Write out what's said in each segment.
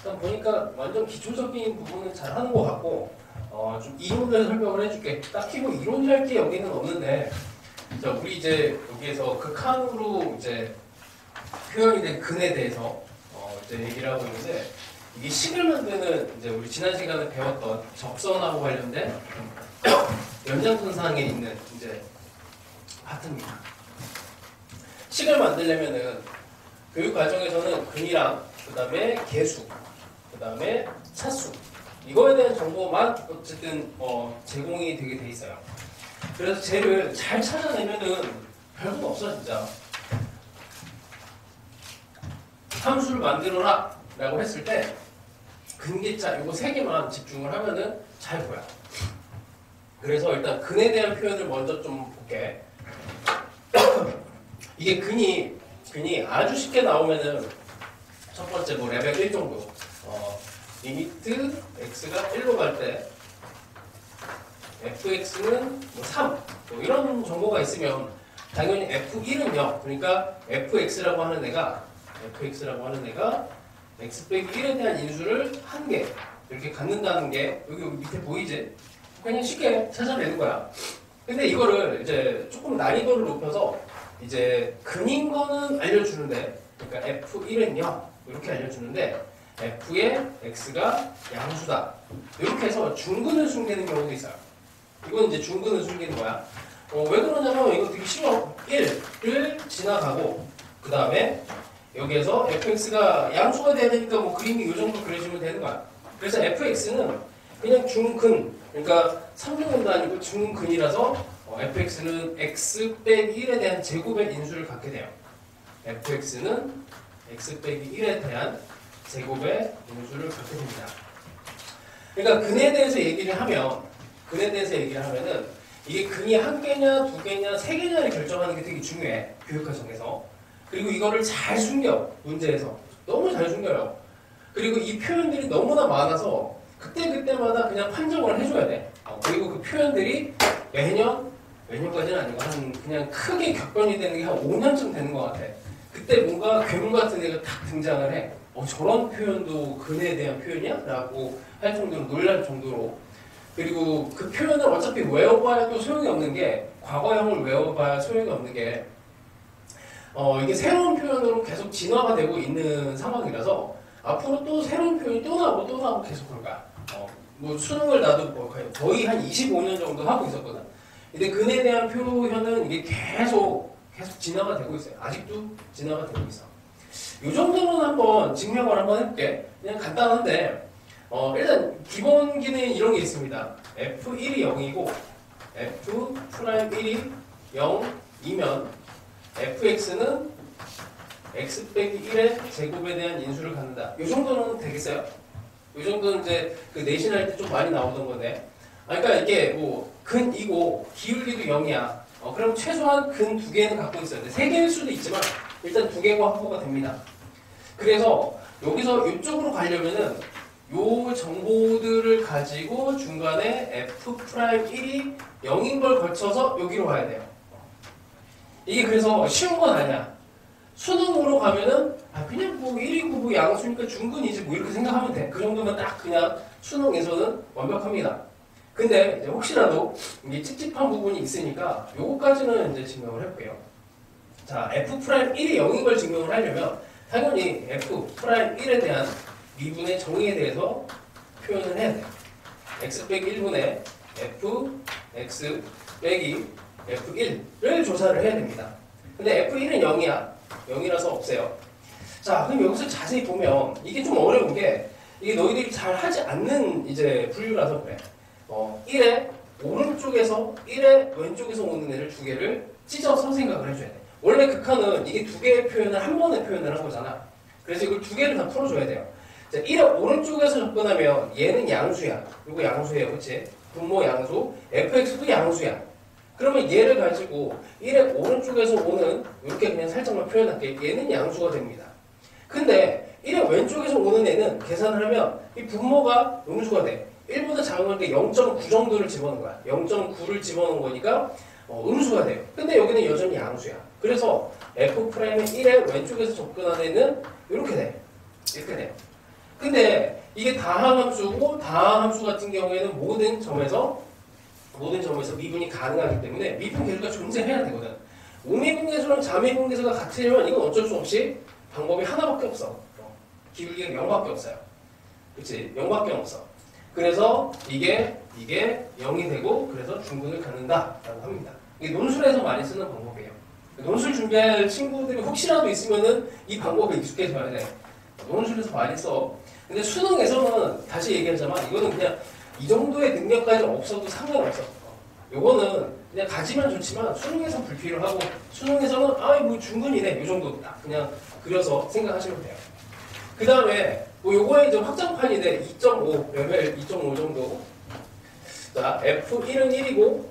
일단 보니까 완전 기초적인 부분은 잘 하는 것 같고 좀 이론을 설명을 해줄게. 딱히 뭐 이론이랄 게 여기는 없는데 자 우리 이제 여기에서 극한으로 이제 표현이 된 근에 대해서 이제 얘기를 하고 있는데 이게 식을 만드는 이제 우리 지난 시간에 배웠던 적선하고 관련된 연장선상에 있는 이제 파트입니다. 식을 만들려면은 교육 과정에서는 근이랑 그 다음에 개수, 그 다음에 차수 이거에 대한 정보만 어쨌든 제공이 되게 돼 있어요. 그래서 쟤를 잘 찾아내면은 별거 없어 진짜. 함수를 만들어라 라고 했을 때 근기자 이거 세 개만 집중을 하면은 잘 보여. 그래서 일단 근에 대한 표현을 먼저 좀 볼게. 이게 근이 아주 쉽게 나오면은 첫 번째 뭐 레벨 1 정도 리미트 x가 1로 갈 때 fx는 뭐 3 뭐 이런 정보가 있으면 당연히 f1은 0 그러니까 fx라고 하는 애가 x 빼기 1에 대한 인수를 1개 이렇게 갖는다는 게 여기 밑에 보이지? 그냥 쉽게 찾아내는 거야. 근데 이거를 이제 조금 난이도를 높여서 이제 근인 거는 알려주는데 그러니까 f1은 0 이렇게 알려주는데 f의 x가 양수다 이렇게 해서 중근을 숨기는 경우도 있어요. 이건 이제 중근을 숨기는 거야. 왜 그러냐면 이거 되게 쉬워. 1을 지나가고 그 다음에 여기에서 fx가 양수가 돼야 되니까 뭐 그림이 이 정도 그려지면 되는 거야. 그래서 fx는 그냥 중근 그러니까 3중근도 아니고 중근이라서 fx는 x 빼기 1에 대한 제곱의 인수를 갖게 돼요. fx는 x 빼기 1에 대한 제곱의 인수를 갖게 됩니다. 그러니까 근에 대해서 얘기를 하면은 이게 근이 한 개냐 두 개냐 세 개냐를 결정하는 게 되게 중요해. 교육 과정에서. 그리고 이거를 잘 숨겨. 문제에서. 너무 잘 숨겨요. 그리고 이 표현들이 너무나 많아서 그때그때마다 그냥 판정을 해줘야 돼. 그리고 그 표현들이 매년까지는 아니고 그냥 크게 격변이 되는 게 한 5년쯤 되는 것 같아. 그때 뭔가 괴물 같은 애가 딱 등장을 해. 저런 표현도 근에 대한 표현이야? 라고 할 정도로 놀랄 정도로. 그리고 그 표현을 어차피 외워봐야도 소용이 없는 게 과거형을 외워봐야 소용이 없는 게 이게 새로운 표현으로 계속 진화가 되고 있는 상황이라서 앞으로 또 새로운 표현이 또 나오고 계속 그럴 거야. 뭐 수능을 나도 거의 한 25년 정도 하고 있었거든. 근데 근에 대한 표현은 이게 계속 진화가 되고 있어요. 아직도 진화가 되고 있어. 이 정도는 한번 증명을 한번 해볼게. 그냥 간단한데 일단 기본기는 이런 게 있습니다. f1이 0이고 f'1이 0이면 fx는 x 빼기 1의 제곱에 대한 인수를 갖는다. 이 정도는 되겠어요? 이 정도는 이제 그 내신할 때 좀 많이 나오던 건데 그러니까 이게 뭐 근이고 기울기도 0이야. 그럼 최소한 근 2개는 갖고 있어야 돼. 3개일 수도 있지만 일단 2개가 확보가 됩니다. 그래서 여기서 이쪽으로 가려면은 요 정보들을 가지고 중간에 f'1이 0인 걸 거쳐서 여기로 가야 돼요. 이게 그래서 쉬운 건 아니야. 수능으로 가면은 그냥 뭐 1이고 뭐 양수니까 중근이지 뭐 이렇게 생각하면 돼. 그 정도면 딱 그냥 수능에서는 완벽합니다. 근데 이제 혹시라도 이게 찝찝한 부분이 있으니까 요거까지는 이제 증명을 해볼게요. 자, f'1이 0인 걸 증명을 하려면 당연히 f'1에 대한 미분의 정의에 대해서 표현을 해야 돼요. x 빼기 1분의 fx 빼기 f1을 조사를 해야 됩니다. 근데 f1은 0이야. 0이라서 없애요. 자, 그럼 여기서 자세히 보면 이게 좀 어려운 게 이게 너희들이 잘 하지 않는 이제 분류라서 그래. 1의 오른쪽에서 1의 왼쪽에서 오는 애를 두 개를 찢어서 생각을 해줘야 돼. 원래 극한은 이게 두 개의 표현을 한 번에 표현을 한 거잖아. 그래서 이걸 두 개를 다 풀어줘야 돼요. 자, 1의 오른쪽에서 접근하면 얘는 양수야. 이거 양수예요. 그치? 분모 양수. fx도 양수야. 그러면 얘를 가지고 1의 오른쪽에서 오는 이렇게 그냥 살짝만 표현할게. 얘는 양수가 됩니다. 근데 1의 왼쪽에서 오는 애는 계산을 하면 이 분모가 음수가 돼. 1보다 작은 건데 0.9 정도를 집어넣은 거야. 0.9를 집어넣은 거니까 음수가 돼요. 근데 여기는 여전히 양수야. 그래서 F'의 1의 왼쪽에서 접근한 애는 이렇게 돼. 이렇게 돼. 근데 이게 다항함수고 다항함수 같은 경우에는 모든 점에서 미분이 가능하기 때문에 미분 계수가 존재해야 되거든. 오미분 계수랑 자미분 계수가 같으려면 이건 어쩔 수 없이 방법이 하나밖에 없어. 기울기가 0밖에 없어요. 그치? 0밖에 없어. 그래서 이게 0이 되고 그래서 중근을 갖는다라고 합니다. 이게 논술에서 많이 쓰는 방법이에요. 논술 준비할 친구들이 혹시라도 있으면은 이 방법에 익숙해져야 돼. 논술에서 많이 써. 근데 수능에서는 다시 얘기하자면 이거는 그냥 이 정도의 능력까지 없어도 상관없어. 요거는 그냥 가지면 좋지만 수능에서 불필요하고 수능에서는 뭐 중근이네 요 정도 딱 그냥 그려서 생각하시면 돼요. 그 다음에 뭐 요거에 이제 확장판이 돼. 2.5 레벨 2.5 정도. 자, F1은 1이고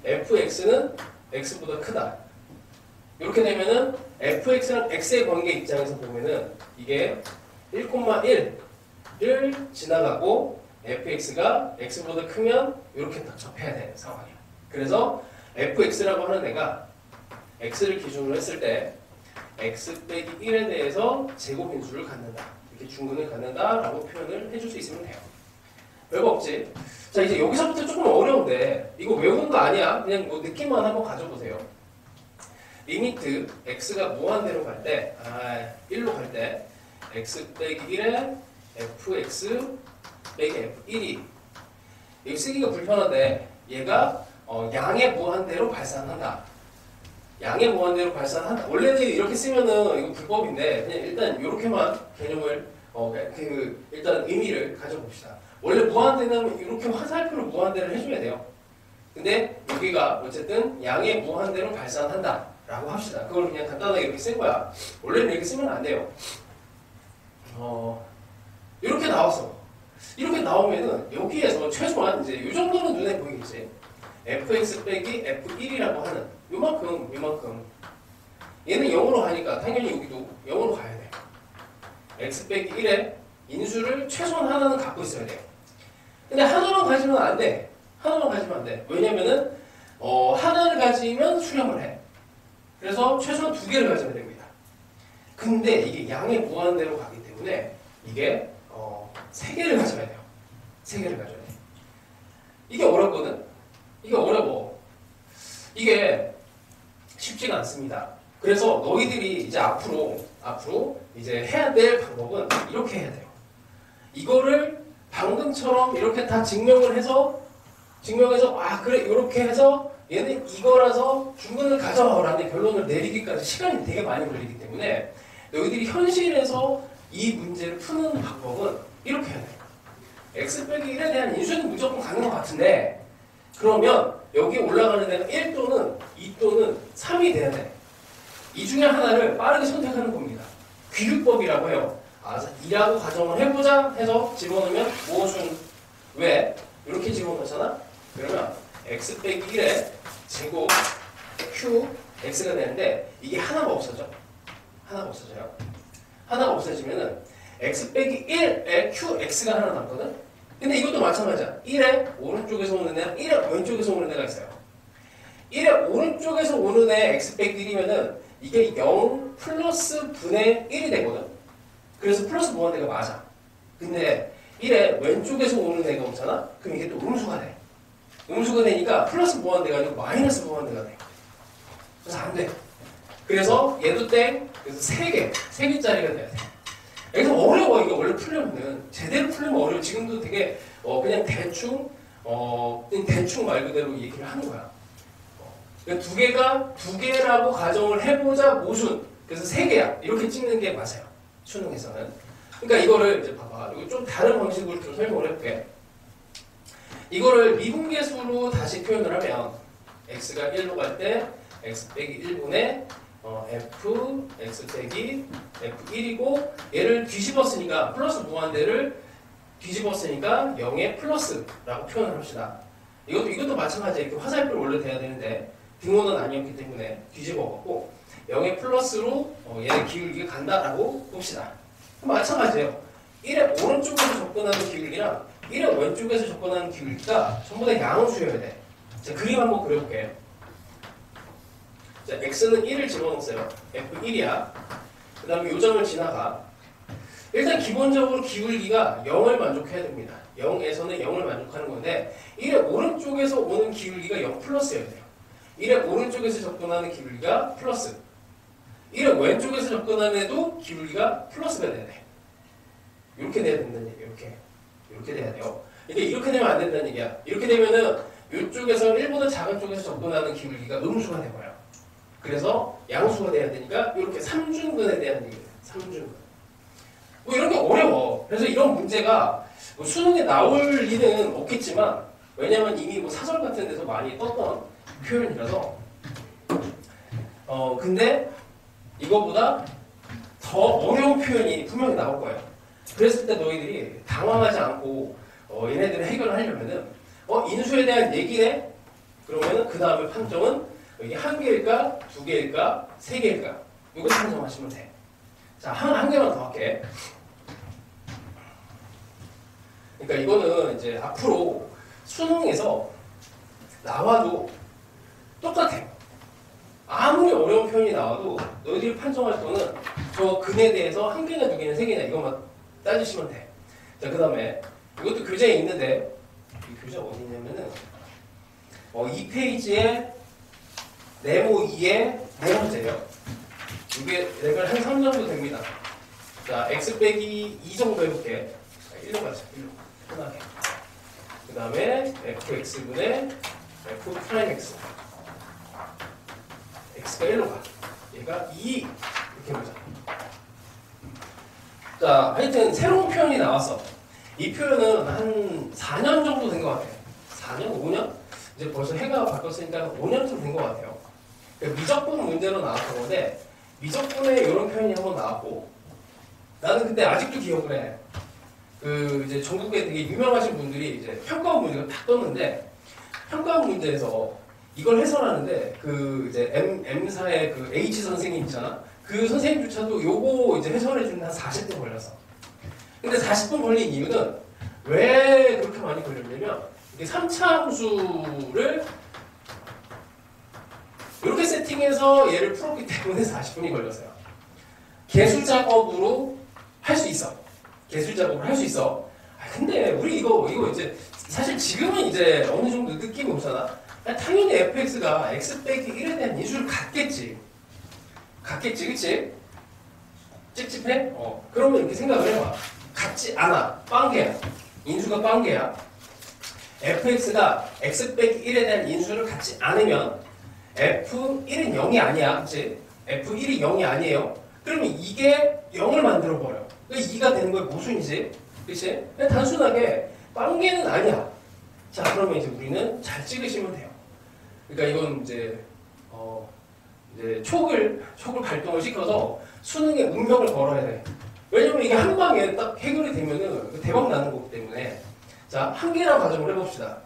Fx는 X보다 크다. 이렇게 되면은 Fx랑 X의 관계 입장에서 보면은 이게 1,1를 지나가고 Fx가 X보다 크면 이렇게 딱 접해야 되는 상황이야. 그래서 Fx라고 하는 애가 X를 기준으로 했을 때 X 빼기 1에 대해서 제곱인수를 갖는다. 이렇게 중근을 갖는다라고 표현을 해줄 수 있으면 돼요. 별거 없지? 자, 이제 여기서부터 조금 어려운데 이거 외우는 거 아니야. 그냥 뭐 느낌만 한번 가져보세요. 리미트 x가 무한대로 갈 때, 1로 갈 때 x 빼기 1에 fx 빼기 f1이 여기 쓰기가 불편한데 얘가 양의 무한대로 발산한다. 양의 무한대로 발산한다. 원래는 이렇게 쓰면은 이거 불법인데 그냥 일단 이렇게만 개념을 일단 의미를 가져봅시다. 원래 무한대는 이렇게 화살표로 무한대를 해줘야 돼요. 근데 여기가 어쨌든 양의 무한대로 발산한다 라고 합시다. 그걸 그냥 간단하게 이렇게 쓴 거야. 원래는 이렇게 쓰면 안 돼요. 이렇게 나왔어. 이렇게 나오면은 여기에서 최소한 이제 이 정도는 눈에 보이겠지. fx 빼기 f1이라고 하는 요만큼 얘는 0으로 가니까 당연히 여기도 0으로 가야 돼. x 빼기 1에 인수를 최소한 하나는 갖고 있어야 돼요. 근데 하나만 가지면 안 돼. 하나만 가지면 안 돼. 왜냐면은 하나를 가지면 수렴을 해. 그래서 최소한 2개를 가져야 됩니다. 근데 이게 양의 무한대로 가기 때문에 이게 3개를 가져야 돼요. 3개를 가져야 돼. 이게 어렵거든? 이게 어려워. 이게 쉽지가 않습니다. 그래서 너희들이 이제 앞으로 이제 해야 될 방법은 이렇게 해야 돼요. 이거를 방금처럼 이렇게 다 증명해서 그래 이렇게 해서 얘는 이거라서 중근을 가져라는 결론을 내리기까지 시간이 되게 많이 걸리기 때문에 너희들이 현실에서 이 문제를 푸는 방법은 이렇게 해야 돼요. x 빼기 1에 대한 인수는 무조건 가는 것 같은데 그러면 여기 올라가는 데가 1 또는 2 또는 3이 돼야 돼. 이 중에 하나를 빠르게 선택하는 겁니다. 귀율법이라고 해요. 2라고 가정을 해보자 해서 집어넣으면 무엇은 왜? 이렇게 집어넣잖아? 그러면 x 빼기 1의 제곱 q x가 되는데 이게 하나가 없어져. 하나가 없어져요. 하나가 없어지면은 x 빼기 1의 q x가 하나 남거든? 근데 이것도 마찬가지야. 1의 오른쪽에서 오는 애랑 1의 왼쪽에서 오는 애가 있어요. 1의 오른쪽에서 오는 애 x 빼기 1이면은 이게 0 플러스 분의 1이 되거든? 그래서 플러스 무한대가 맞아. 근데 1의 왼쪽에서 오는 애가 오잖아? 그럼 이게 또 음수가 돼. 음수가 되니까 플러스 무한대가 아니고 마이너스 무한대가 돼. 그래서 안 돼. 그래서 얘도 땡. 그래서 3개짜리가 돼야 돼. 여기서 어려워. 이거 원래 풀려면은 제대로 풀려면 어려워. 지금도 되게 그냥 대충 말 그대로 얘기를 하는 거야. 그러니까 2개라고 가정을 해보자 모순. 그래서 3개야. 이렇게 찍는 게 맞아요. 수능에서는. 그러니까 이거를 이제 봐봐. 이거 좀 다른 방식으로 좀 설명을 해볼게. 이거를 미분계수로 다시 표현을 하면 x가 1로 갈 때 x 빼기 1분의 f x 빼기 f1이고 얘를 뒤집었으니까 플러스 무한대를 뒤집었으니까 0의 플러스라고 표현을 합시다. 이것도 마찬가지야. 이렇게 화살표를 원래 돼야 되는데 등호는 아니었기 때문에 뒤집어갖고 0의 플러스로 얘의 기울기가 간다라고 봅시다. 마찬가지예요. 1의 오른쪽에서 접근하는 기울기랑 1의 왼쪽에서 접근하는 기울기가 전부 다 양수여야 돼. 자, 그림 한번 그려볼게요. 자, x는 1을 집어넣었어요. f1이야. 그 다음에 요점을 지나가. 일단 기본적으로 기울기가 0을 만족해야 됩니다. 0에서는 0을 만족하는 건데 1의 오른쪽에서 오는 기울기가 0 플러스여야 돼요. 1의 오른쪽에서 접근하는 기울기가 플러스. 1의 왼쪽에서 접근하는 애도 기울기가 플러스가 돼야 돼. 이렇게 돼야 된다는 얘기예요. 이렇게 돼야 돼요. 그러니까 이렇게 되면 안 된다는 얘기야. 이렇게 되면은 이쪽에서 1보다 작은 쪽에서 접근하는 기울기가 음수가 되고요. 그래서 양수가 돼야 되니까 이렇게 3중근에 대한 얘기예요. 3중근. 뭐 이런 게 어려워. 그래서 이런 문제가 뭐 수능에 나올 리는 없겠지만 왜냐면 이미 뭐 사설 같은 데서 많이 떴던 표현이라서 근데 이거보다 더 어려운 표현이 분명히 나올 거예요. 그랬을 때 너희들이 당황하지 않고 얘네들을 해결을 하려면은 인수에 대한 얘기네? 그러면은 그 다음에 판정은 이게 한 개일까, 두 개일까, 세 개일까? 이거 판정하시면 돼. 자, 한 개만 더 할게. 그러니까 이거는 이제 앞으로 수능에서 나와도 똑같아요. 아무리 어려운 표현이 나와도 너희들이 판정할 거는 저 근에 대해서 한 개냐, 두 개냐, 세 개냐 이것만 따지시면 돼. 자, 그 다음에 이것도 교재에 있는데 이 교재 어디 있냐면은 2페이지에 네모 2의 네 번째요. 이게 레벨 한 3 정도 됩니다. 자, x 빼기 2 정도 해볼게. 1로 가자. 1로. 편하게. 그 다음에 fx분의 f 프라임 x. x가 1로 가. 얘가 2. 이렇게 보자. 자, 하여튼 새로운 표현이 나왔어. 이 표현은 한 4년 정도 된 것 같아요. 4년? 5년? 이제 벌써 해가 바뀌었으니까 5년쯤 된 것 같아요. 그러니까 미적분 문제로 나왔던 건데 미적분에 이런 표현이 한번 나왔고 나는 그때 아직도 기억을 해. 그 이제 전국에 되게 유명하신 분들이 이제 평가원 문제가 딱 떴는데 평가원 문제에서 이걸 해설하는데 그 이제 M사의 그 H 선생님 있잖아. 그 선생님조차도 요거 이제 해설해 주는 한 40분 걸렸어. 근데 40분 걸린 이유는 왜 그렇게 많이 걸렸냐면 이게 3차 함수를 이렇게 세팅해서 얘를 풀었기 때문에 40분이 걸렸어요. 계수 작업으로 할 수 있어. 계수 작업을 할 수 있어. 근데 우리 이거 이제 사실 지금은 이제 어느 정도 느낌이 오잖아. 당연히 fx가 x 빼기 1에 대한 인수를 갖겠지. 그치? 찝찝해? 그러면 이렇게 생각을 해봐. 같지 않아. 빵개야. 인수가 빵개야. fx가 x 빼기 1에 대한 인수를 갖지 않으면 f1은 0이 아니야. 그치? f1이 0이 아니에요. 그러면 이게 0을 만들어버려. 그러니까 2가 되는 거에 모순이지. 그치? 그냥 단순하게 빵개는 아니야. 자, 그러면 이제 우리는 잘 찍으시면 돼요. 그러니까 이건 이제 촉을 발동을 시켜서 수능의 운명을 걸어야 돼. 왜냐면 이게 한 방에 딱 해결이 되면은 대박 나는 거기 때문에. 자, 한 개랑 가정을 해봅시다.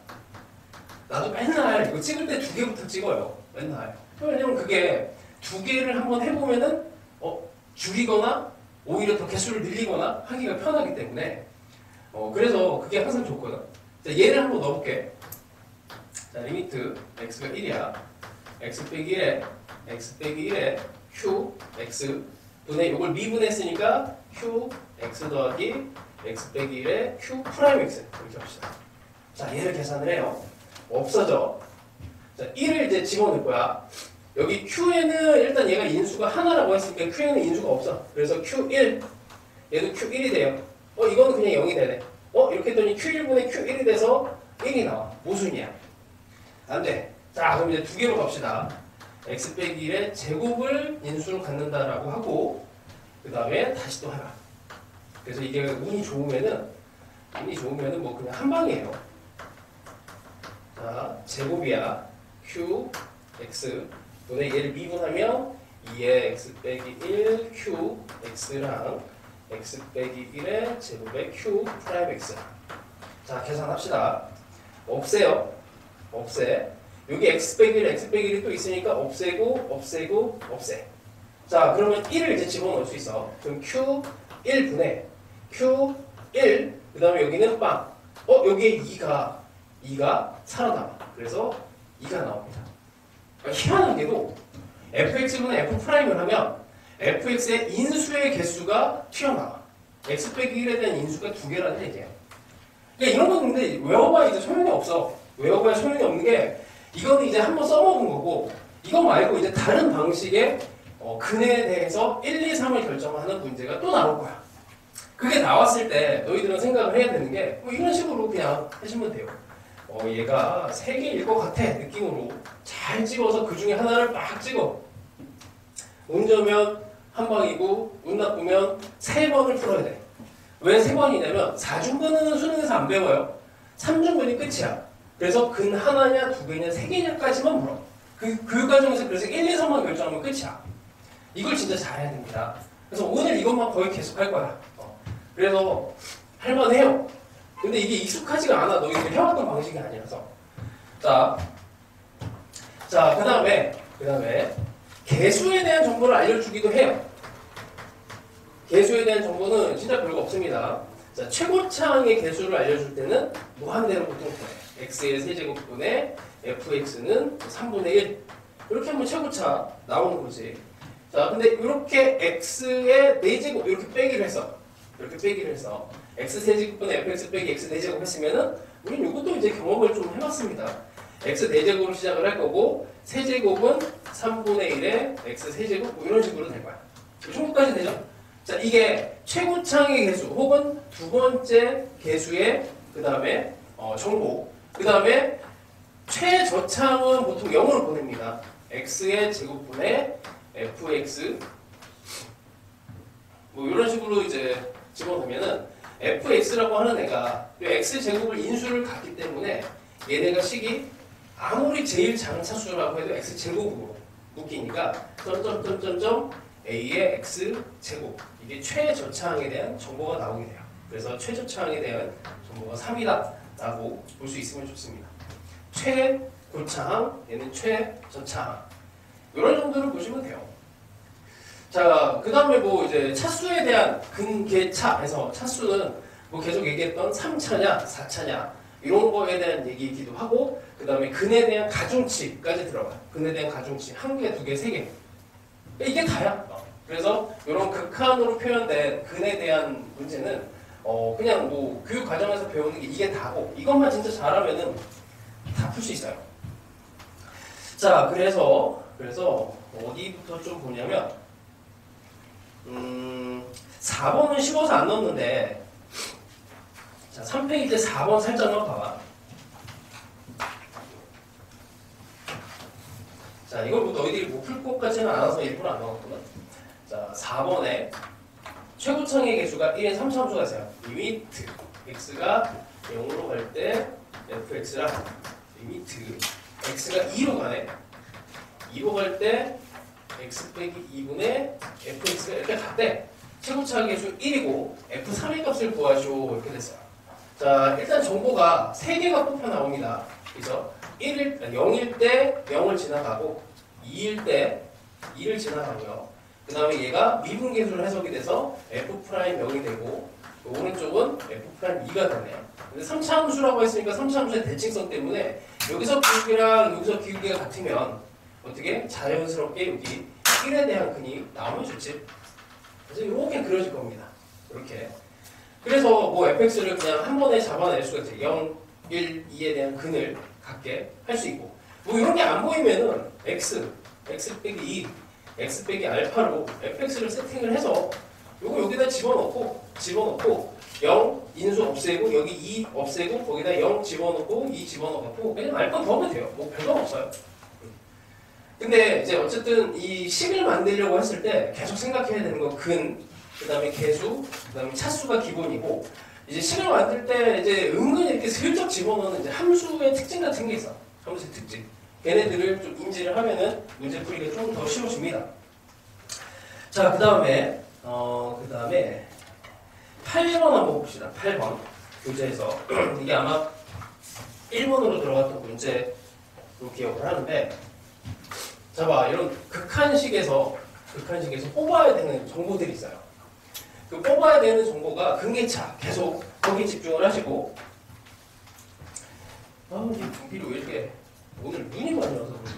나도 맨날 이거 찍을 때 2개부터 찍어요. 맨날. 왜냐면 그게 2개를 한번 해보면은 줄이거나 오히려 더 개수를 늘리거나 하기가 편하기 때문에 그래서 그게 항상 좋거든. 자, 얘를 한번 넣어볼게. 자, 리미트 x가 1이야. x 빼기 1에 q x 분의 이걸 미분했으니까 q x 더하기 x 빼기 1에 q 프라임 x 이렇게 합시다. 자, 얘를 계산을 해요. 없어져. 자, 1을 이제 집어넣을 거야. 여기 q에는 일단 얘가 인수가 하나라고 했으니까 q에는 인수가 없어. 그래서 q1 얘도 q1이 돼요. 이거는 그냥 0이 되네. 이렇게 했더니 q1분의 q1이 돼서 1이 나와. 모순이야. 안 돼. 자, 그럼 이제 2개로 갑시다. x 빼기 1의 제곱을 인수로 갖는다라고 하고 그 다음에 다시 또 하나. 그래서 이게 운이 좋으면은 뭐 그냥 한 방이에요. 자, 제곱이야. q x 분의 얘를 미분하면 2의 x 빼기 1 q x랑 x 빼기 1의 제곱의 q 프라임 x. 자, 계산합시다. 없애요. 여기 x 빼기 1, x 빼기 1이 또 있으니까 없애고 없애. 자, 그러면 1을 이제 집어넣을 수 있어. 그럼 q1분의 q1 그 다음에 여기는 빵. 여기에 2가 살아남아. 그래서 2가 나옵니다. 희한하게도 fx분의 f 프라임을 하면 fx의 인수의 개수가 튀어나와. x 빼기 1에 대한 인수가 두 개라는 얘기예요. 그러니까 이런 건 근데 외워봐야 이제 소용이 없어. 외워봐야 소용이 없는 게 이거는 이제 한번 써먹은 거고 이거 말고 이제 다른 방식의 근에 대해서 1, 2, 3을 결정하는 문제가 또 나올 거야. 그게 나왔을 때 너희들은 생각을 해야 되는 게 이런 식으로 그냥 하시면 돼요. 얘가 3개일 것 같아 느낌으로 잘 찍어서 그 중에 하나를 막 찍어. 운 좋으면 한 방이고 운 나쁘면 3번을 풀어야 돼. 왜 3번이냐면 4중근은 수능에서 안 배워요. 3중근이 끝이야. 그래서 근 하나냐 두 개냐 세 개냐까지만 물어. 그 과정에서 그래서 1, 2, 3만 결정하면 끝이야. 이걸 진짜 잘해야 됩니다. 그래서 오늘 이것만 거의 계속 할 거야. 그래서 할만해요. 근데 이게 익숙하지가 않아. 너희들이 해왔던 방식이 아니라서. 자, 그 다음에 개수에 대한 정보를 알려주기도 해요. 개수에 대한 정보는 진짜 별거 없습니다. 자, 최고차항의 개수를 알려줄 때는 무한대로 보통 구해. x의 세제곱분의 fx는 3분의 1. 이렇게 하면 최고차 나오는 거지. 자, 근데 이렇게 x의 4제곱 이렇게 빼기를 해서 x 세제곱분의 fx 빼기 x 4제곱 했으면은 우린 이것도 이제 경험을 좀 해봤습니다. x 4제곱으로 시작을 할 거고 세제곱은 3분의 1에 x 세제곱 뭐 이런 식으로 될 거야. 이 정도까지 되죠? 자, 이게 최고차항의 개수 혹은 두 번째 개수의 그 다음에 정보. 그 다음에 최저차항은 보통 0으로 보냅니다. x의 제곱분의 fx 뭐 이런 식으로 이제 집어넣으면은 fx라고 하는 애가 x 제곱을 인수를 갖기 때문에 얘네가 식이 아무리 제일 작은 차수라고 해도 x 제곱으로 묶이니까 점점점점점 a의 x 제곱 이게 최저차항에 대한 정보가 나오게 돼요. 그래서 최저차항에 대한 정보가 3이다 라고 볼 수 있으면 좋습니다. 최고차항 얘는 최저차항 이런 정도를 보시면 돼요. 자, 그 다음에 뭐 이제 차수에 대한 근계차에서 차수는 뭐 계속 얘기했던 3차냐 4차냐 이런 거에 대한 얘기이기도 하고 그 다음에 근에 대한 가중치까지 들어가요. 근에 대한 가중치 1개, 2개, 3개 이게 다야. 그래서 이런 극한으로 표현된 근에 대한 문제는 그냥 뭐 교육 과정에서 배우는 게 이게 다고 이것만 진짜 잘하면은 다 풀 수 있어요. 자, 그래서 어디부터 좀 보냐면 4번은 쉬워서 안 넣었는데 자, 3페이지 때 4번 살짝만 봐봐. 자, 이걸 뭐 너희들이 뭐 풀 것 같지는 않아서 일부러 안 넣었거든. 자, 4번에 최고차항의 개수가 1에 3차함수가 있어요. 리미트 x가 0으로 갈 때 fx랑 리미트 x가 2로 가네. 2로 갈 때 x 빼기 2분의 fx가 이렇게 갔대. 최고차항의 개수 1이고 f3의 값을 구하시오 이렇게 됐어요. 자, 일단 정보가 3개가 뽑혀 나옵니다. 그래서 0일 때 0을 지나가고 2일 때 2를 지나가고요. 그 다음에 얘가 미분계수로 해석이 돼서 f'0이 되고 오른쪽은 f'2가 되네. 근데 3차 함수라고 했으니까 3차 함수의 대칭성 때문에 여기서 기울기랑 여기서 기울기가 같으면 어떻게 자연스럽게 여기 1에 대한 근이 나오면 좋지. 그래서 이렇게 그려질 겁니다. 이렇게. 그래서 뭐 fx를 그냥 한 번에 잡아낼 수가 있어요. 0, 1, 2에 대한 근을 갖게 할 수 있고 뭐 이런 게 안 보이면은 x 빼기 2 x 빼기 알파로 fx를 세팅을 해서 요거 여기다 집어넣고 0 인수 없애고 여기 2 없애고 거기다 0 집어넣고 2 집어넣고 그냥 알파 더하면 돼요. 뭐 별거 없어요. 근데 이제 어쨌든 이 식을 만들려고 했을 때 계속 생각해야 되는 건 근, 그 다음에 개수, 그 다음에 차수가 기본이고 이제 식을 만들 때 이제 은근히 이렇게 슬쩍 집어넣는 이제 함수의 특징 같은 게 있어. 함수의 특징. 걔네들을 좀 인지를 하면은 문제 풀이가 좀 더 쉬워집니다. 자, 그 다음에 8번 한번 봅시다. 8번 교재에서 이게 아마 1번으로 들어갔던 문제로 기억을 하는데 자, 봐, 이런 극한식에서 뽑아야 되는 정보들이 있어요. 그 뽑아야 되는 정보가 근계차 계속 거기 집중을 하시고 이게 분필이 왜 이렇게 오늘 눈이 많이 와서 그런가?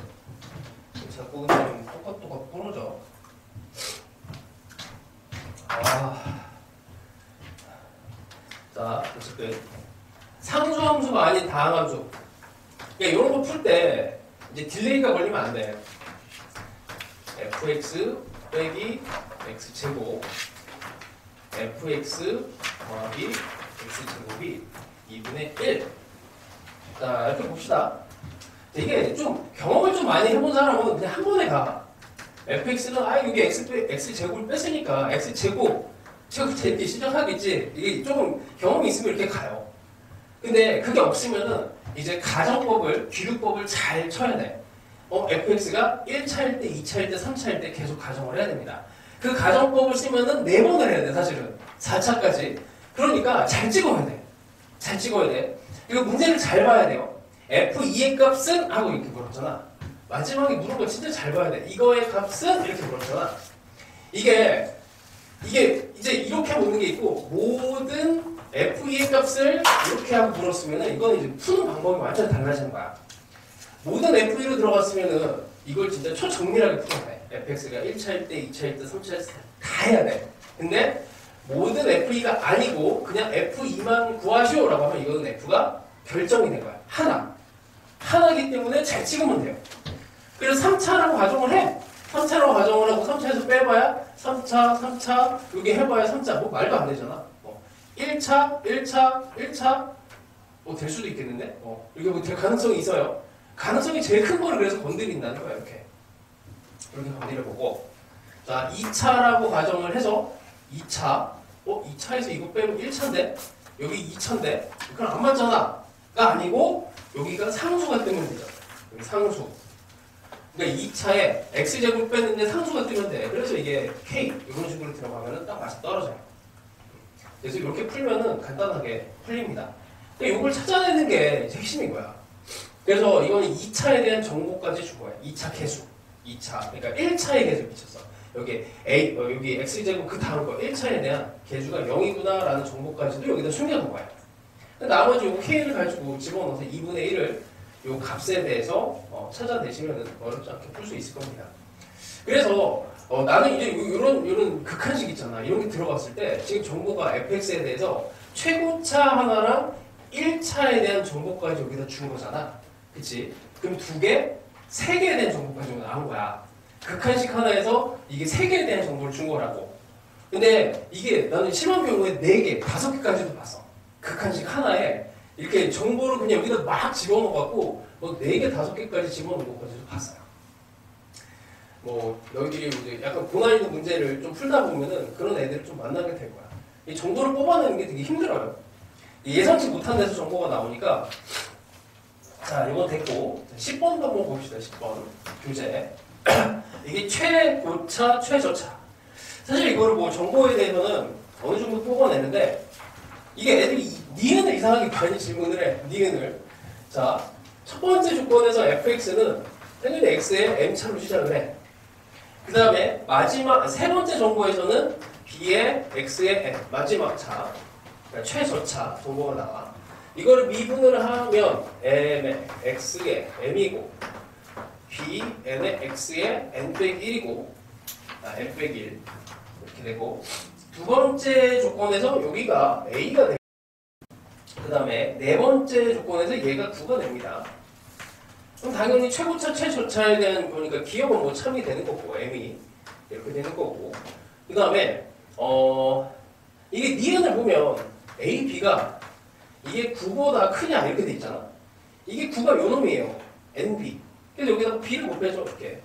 자꾸 그냥 똑같 부러져. 자, 어쨌든 상수함수가 아닌 다항함수. 그러니까 이런 거 풀 때 이제 딜레이가 걸리면 안 돼. fx 빼기 x제곱 fx 더하기 x제곱이 2분의 1. 자, 이렇게 봅시다. 이게 좀 경험을 좀 많이 해본 사람은 그냥 한 번에 가. fx는 여기 x제곱을 뺐으니까 x제곱 이렇게 시작하겠지. 이게 조금 경험이 있으면 이렇게 가요. 근데 그게 없으면은 이제 가정법을, 기류법을 잘 쳐야 돼. fx가 1차일 때, 2차일 때, 3차일 때 계속 가정을 해야 됩니다. 그 가정법을 쓰면은 4번을 해야 돼, 사실은. 4차까지. 그러니까 잘 찍어야 돼. 잘 찍어야 돼. 이거 문제를 잘 봐야 돼요. f2의 값은? 하고 이렇게 물었잖아. 마지막에 물은 거 진짜 잘 봐야 돼. 이거의 값은? 이렇게 물었잖아. 이게 이제 이렇게 묻는 게 있고, 모든 f2의 값을 이렇게 하고 물었으면은 이건 이제 푸는 방법이 완전 달라지는 거야. 모든 f2로 들어갔으면은 이걸 진짜 초정밀하게 풀어야 돼. fx가 1차일 때, 2차일 때, 3차일 때 다 해야 돼. 근데 모든 f2가 아니고 그냥 f2만 구하시오라고 하면 이거는 f가 결정이 된 거야. 하나기 때문에 잘 찍으면 돼요. 그래서 3차라고 가정을 해. 3차라고 가정을 하고 3차에서 빼봐야 3차 여기 해봐야 3차. 뭐 말도 안 되잖아. 1차 될 수도 있겠는데? 이게 뭐 될 가능성이 있어요. 가능성이 제일 큰 거를 그래서 건드린다는 거야. 이렇게 건드려보고, 자, 2차라고 가정을 해서 2차 2차에서 이거 빼면 1차인데 여기 2차인데 그럼 안 맞잖아 가 아니고 여기가 상수가 뜨면 되죠. 여기 상수. 그러니까 2차에 x제곱 뺐는데 상수가 뜨면 돼. 그래서 이게 k 이런 식으로 들어가면은 딱 맞아 떨어져요. 그래서 이렇게 풀면은 간단하게 풀립니다. 근데 이걸 찾아내는 게 핵심인 거야. 그래서 이거는 2차에 대한 정보까지 준 거야. 2차 계수. 2차. 그러니까 1차의 계수 미쳤어. 여기 여기 x제곱 그 다음 거 1차에 대한 계수가 0이구나 라는 정보까지도 여기다 숨겨놓은 거야. 나머지 요 k를 가지고 집어넣어서 2분의 1을 요 값에 대해서 찾아내시면 어렵지 않게 풀 수 있을 겁니다. 그래서 나는 이제 요런 극한식 있잖아. 이런 게 들어갔을 때 지금 정보가 fx에 대해서 최고차 하나랑 1차에 대한 정보까지 여기다 준 거잖아. 그치? 그럼 2개, 3개에 대한 정보까지 나온 거야. 극한식 하나에서 이게 3개에 대한 정보를 준 거라고. 근데 이게 나는 심한 경우에 4개, 5개까지도 봤어. 극한식 하나에 이렇게 정보를 그냥 여기다 막 집어넣어갖고 뭐 4개, 5개까지 집어넣은 것까지도 봤어요. 뭐 너희들이 이제 약간 고난이도 문제를 좀 풀다 보면은 그런 애들을 좀 만나게 될 거야. 이 정보를 뽑아내는 게 되게 힘들어요. 예상치 못한 데서 정보가 나오니까. 자, 이건 됐고 10번도 한번 봅시다. 10번 교재. 이게 최고차, 최저차. 사실 이거를 뭐 정보에 대해서는 어느 정도 뽑아내는데 이게 애들이 니은을 이상하게 많이 질문을 해. 니은을. 자, 첫 번째 조건에서 fx는 당연히 x의 m차로 시작을 해. 그 다음에 마지막 세 번째 정보에서는 b의 x의 m 마지막 차, 그러니까 최저차 정보가 나와. 이거를 미분을 하면 m의 x의 m이고 bn의 x의 n-1이고 n-1 이렇게 되고, 두 번째 조건에서 여기가 a가 됩니다. 그 다음에 네 번째 조건에서 얘가 9가 됩니다. 그럼 당연히 최고차, 최저차에 대한 거니까 기억은 뭐 참이 되는 거고, m이 이렇게 되는 거고. 그 다음에 이게 니은을 보면 a, b가 이게 9보다 크냐 이렇게 돼 있잖아. 이게 9가 요 놈이에요. nb. 그래서 여기다가 b를 곱해줘. 이렇게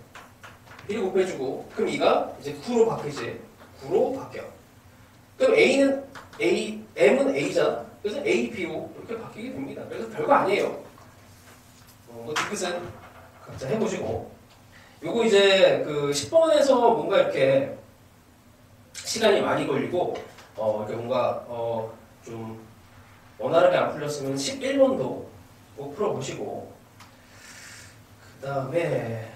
b를 곱해주고, 그럼 이가 이제 9로 바뀌지. 9로 바뀌어. 그럼 m은 a잖아. 그래서 a, b로 이렇게 바뀌게 됩니다. 그래서 별거 아니에요. 뭐 디귿은 각자 해보시고. 요거 이제 그 10번에서 뭔가 이렇게 시간이 많이 걸리고 이렇게 뭔가 좀 원활하게 안 풀렸으면 11번도 꼭 풀어보시고, 그 다음에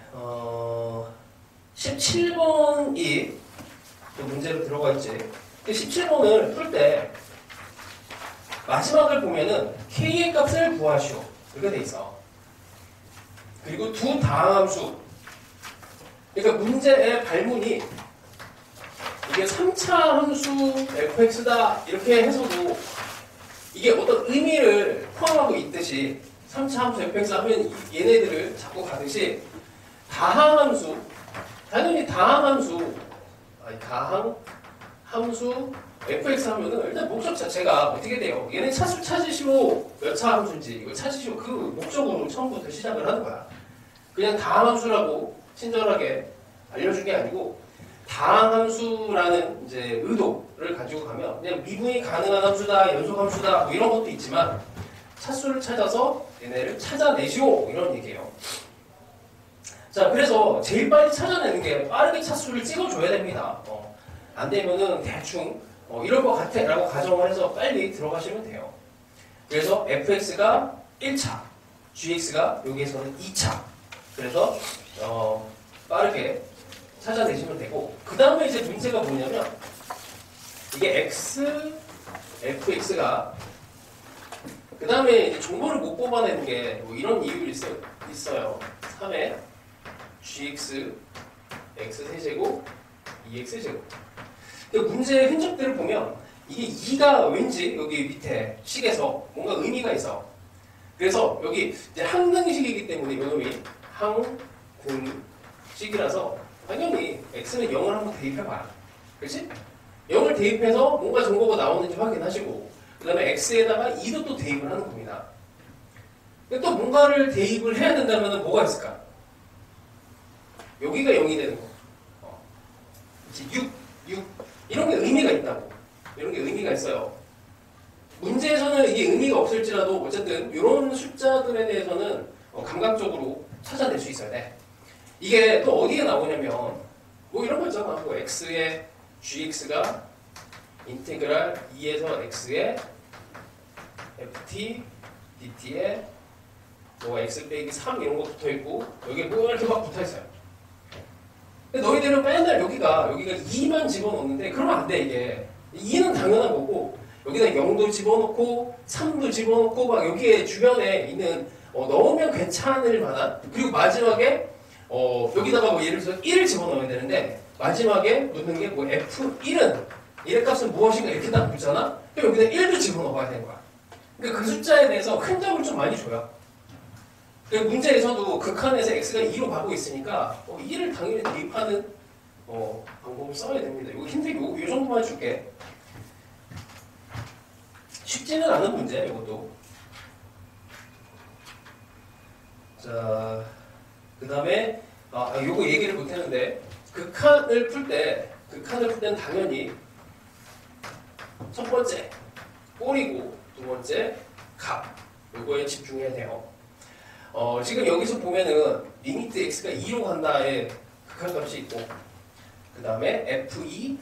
17번이 또 문제로 들어가 있지. 17번을 풀 때 마지막을 보면은 k의 값을 구하시오 이렇게 돼 있어. 그리고 두 다항함수. 그러니까 문제의 발문이 이게 3차 함수 fx다 이렇게 해서도 이게 어떤 의미를 포함하고 있듯이 3차 함수 fx 하면 얘네들을 자꾸 가듯이 다항함수, 당연히 다항함수, 아니 다항함수 fx 하면은 일단 목적 자체가 어떻게 돼요? 얘네 차수 찾으시고 몇 차 함수인지 이거 찾으시고 그 목적으로 처음부터 시작을 하는 거야. 그냥 다항함수라고 친절하게 알려준 게 아니고 다항함수라는 이제 의도를 가지고 가면 그냥 미분이 가능한 함수다, 연속함수다 뭐 이런 것도 있지만 차수를 찾아서 얘네를 찾아내시오 이런 얘기예요. 자, 그래서 제일 빨리 찾아내는 게 빠르게 차수를 찍어줘야 됩니다. 안 되면은 대충 이럴 것 같아 라고 가정을 해서 빨리 들어가시면 돼요. 그래서 fx가 1차, gx가 여기에서는 2차. 그래서 빠르게 찾아내시면 되고, 그 다음에 이제 문제가 뭐냐면 이게 fx가 그 다음에 이제 정보를 못 뽑아내는 게 뭐 이런 이유가 있어요. 3에 gx x세제곱 2x제곱. 근데 문제의 흔적들을 보면 이게 2가 왠지 여기 밑에 식에서 뭔가 의미가 있어. 그래서 여기 이제 항등식이기 때문에 이놈이 항등식이라서 당연히 x는 0을 한번 대입해봐요. 그렇지? 0을 대입해서 뭔가 정보가 나오는지 확인하시고 그 다음에 x에다가 2도 또 대입을 하는 겁니다. 근데 또 뭔가를 대입을 해야 된다면 뭐가 있을까? 여기가 0이 되는 거. 6 이런 게 의미가 있다고. 이런 게 의미가 있어요. 문제에서는 이게 의미가 없을지라도 어쨌든 이런 숫자들에 대해서는 감각적으로 찾아낼 수 있어야 돼. 이게 또 어디에 나오냐면 뭐 이런 거 있잖아. 뭐 x의 gx가 인테그랄 2에서 x의 ft dt에 뭐 x 빼기 3 이런 거 붙어 있고 여기에 뭐 이렇게 막 붙어 있어요. 근데 너희들은 맨날 여기가 2만 집어넣는데 그러면 안 돼. 이게 2는 당연한 거고 여기다 0도 집어넣고 3도 집어넣고 막 여기에 주변에 있는 넣으면 괜찮을 만한, 그리고 마지막에 여기다가 뭐 예를 들어서 1을 집어넣어야 되는데 마지막에 넣는 게 뭐 f1은 얘의 값은 무엇인가 이렇게 딱 묻잖아. 그럼 여기다 1도 집어넣어야 되는 거야. 그러니까 그 숫자에 대해서 큰 점을 좀 많이 줘요. 문제에서도 극한에서 x가 2로 가고 있으니까 2를 당연히 대입하는 방법을 써야 됩니다. 이거 힌트 요 정도만 줄게. 쉽지는 않은 문제 이것도. 자, 그 다음에 요거 얘기를 못했는데 극한을 풀 때는 당연히 첫 번째 꼴이고 두 번째 값 요거에 집중해야 돼요. 지금 여기서 보면은 리미트 x가 2로 간다에 극한값이 있고 그 다음에 f2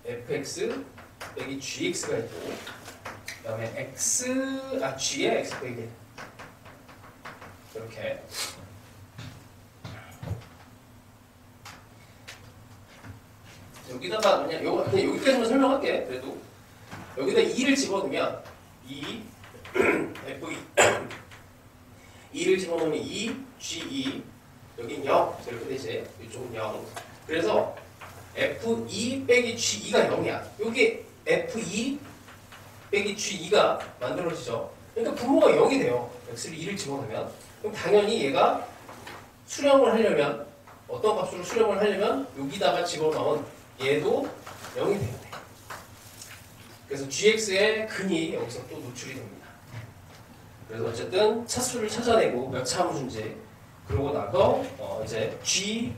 fx 빼기 gx가 있고 그 다음에 g에 x 빼기 이렇게 여기다가 그냥 여기까지만 설명할게. 그래도 여기다 2를 집어넣으면 2 f2 2를 집어넣으면 2 g2 여긴 0 이렇게 되지. 이쪽은 0. 그래서 f2 빼기 g2가 0이야. 여기 f2 빼기 g2가 만들어지죠. 그러니까 분모가 0이 돼요. x를 2를 집어넣으면. 그럼 당연히 얘가 수렴을 하려면 어떤 값으로 수렴을 하려면 여기다가 집어넣은 얘도 0이 돼야 돼. 그래서 gx의 근이 여기서 또 노출이 됩니다. 그래서 어쨌든 차수를 찾아내고 몇 차 함수인지 그러고 나서 이제 g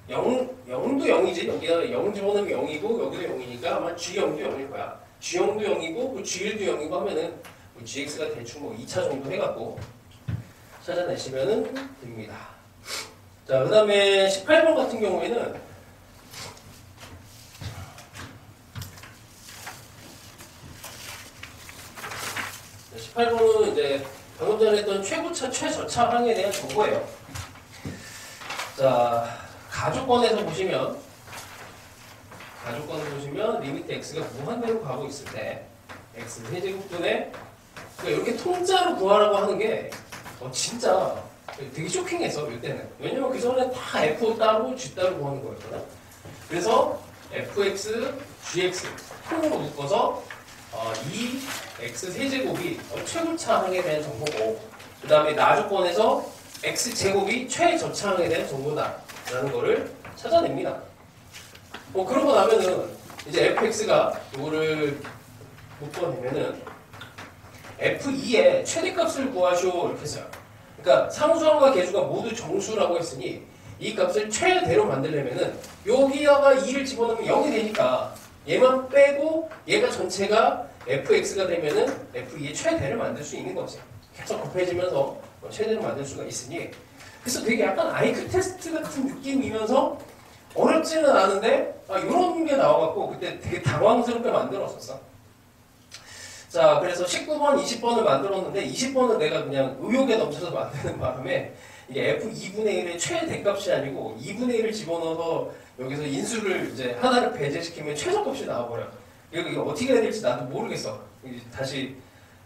0도 0이지. 여기다 0 집어넣으면 0이고 여기도 0이니까 아마 g0도 0일 거야. g0도 0이고 g1도 0이고 하면은 gx가 대충 뭐 2차 정도 해갖고 찾아내시면 됩니다. 자, 그 다음에 18번 같은 경우에는 이제 방금 전에 했던 최고차, 최저차 항에 대한 정보예요. 자, 가족권에서 보시면 리미트 x가 무한대로 가고 있을 때 x 세제곱분의 그러니까 이렇게 통짜로 구하라고 하는 게 진짜 되게 쇼킹했어 이때는. 왜냐면 그 전에 다 f 따로 g 따로 구하는 거였거든. 그래서 fx, gx 통으로 묶어서 2x 세제곱이 최고차항에 대한 정보고, 그 다음에 나조건에서 x제곱이 최저차항에 대한 정보다라는 거를 찾아냅니다. 그러고 나면은 이제 fx가 이거를 묶어내면은 f2의 최대값을 구하시오 이렇게 했어요. 그러니까 상수항과 계수가 모두 정수라고 했으니 이 값을 최대로 만들려면은 여기다가 2를 집어넣으면 0이 되니까 얘만 빼고 얘가 전체가 fx가 되면은 f2의 최대를 만들 수 있는 거지. 계속 곱해지면서 최대를 만들 수가 있으니, 그래서 되게 약간 IQ 테스트 같은 느낌이면서 어렵지는 않은데 이런 게 나와갖고 그때 되게 당황스럽게 만들었었어. 자, 그래서 19번, 20번을 만들었는데 20번은 내가 그냥 의욕에 넘쳐서 만드는 바람에 이게 f2분의 1의 최대값이 아니고 2분의 1을 집어넣어서 여기서 인수를 이제 하나를 배제시키면 최저값이 나와버려. 이거 어떻게 해야 될지 나도 모르겠어. 다시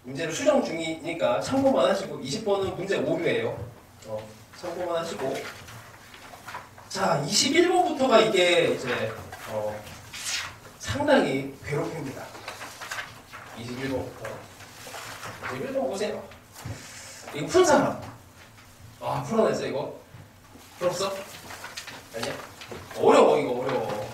문제를 수정 중이니까 참고만 하시고, 20번은 문제 오류예요. 참고만 하시고. 자, 21번부터가 이게 이제 상당히 괴롭힙니다. 21번부터. 21번 보세요. 이거 푼 사람. 풀어냈어 이거? 풀었어? 아니야? 어려워, 이거 어려워.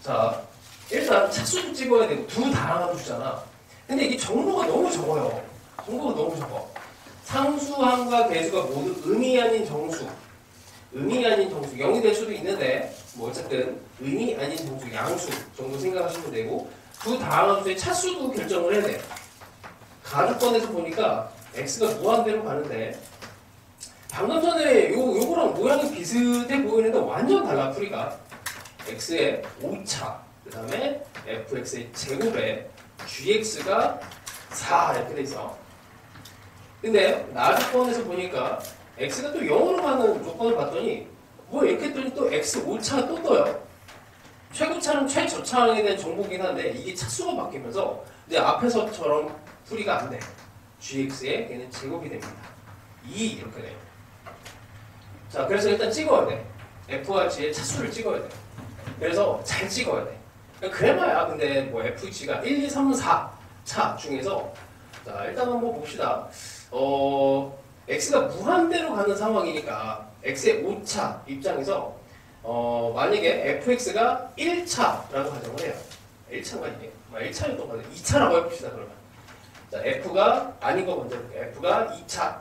자, 일단 차수도 찍어야 되고 두 다항을 주잖아. 근데 이게 정보가 너무 적어요. 정보가 너무 적어. 상수항과 계수가 모두 음이 아닌 정수. 음이 아닌 정수. 0이 될 수도 있는데 뭐 어쨌든 음이 아닌 정수, 양수 정도 생각하시면 되고, 두 다항함수의 차수도 결정을 해야 돼. 가주권에서 보니까 x가 무한대로 가는데 방금 전에 요거랑 모양이 비슷해 보이는데 완전 달라 풀이가. x의 5차, 그 다음에 fx의 제곱에 gx가 4 이렇게 돼 있어. 근데 나주권에서 보니까 x가 또 0으로 가는 조건을 봤더니 뭐 이렇게 했더니 또 x 5차가 또 떠요. 최고차는 최저차항에 대한 정보긴 한데 이게 차수가 바뀌면서 이제 앞에서처럼 풀이가 안 돼. gx의 얘는 제곱이 됩니다. 2 이렇게 돼요. 자, 그래서 일단 찍어야 돼. f와 g의 차수를 찍어야 돼. 그래서 잘 찍어야 돼. 그래봐야 근데 뭐 fg가 1, 2, 3, 4 차 중에서, 자, 일단 한번 봅시다. x가 무한대로 가는 상황이니까 x의 5차 입장에서 만약에 fx가 1차라고 가정을 해요. 1차가 이게 1차였던 거죠. 2차라고 해봅시다. 그러면 자, f가 아닌 거 먼저 볼게요. f가 2차,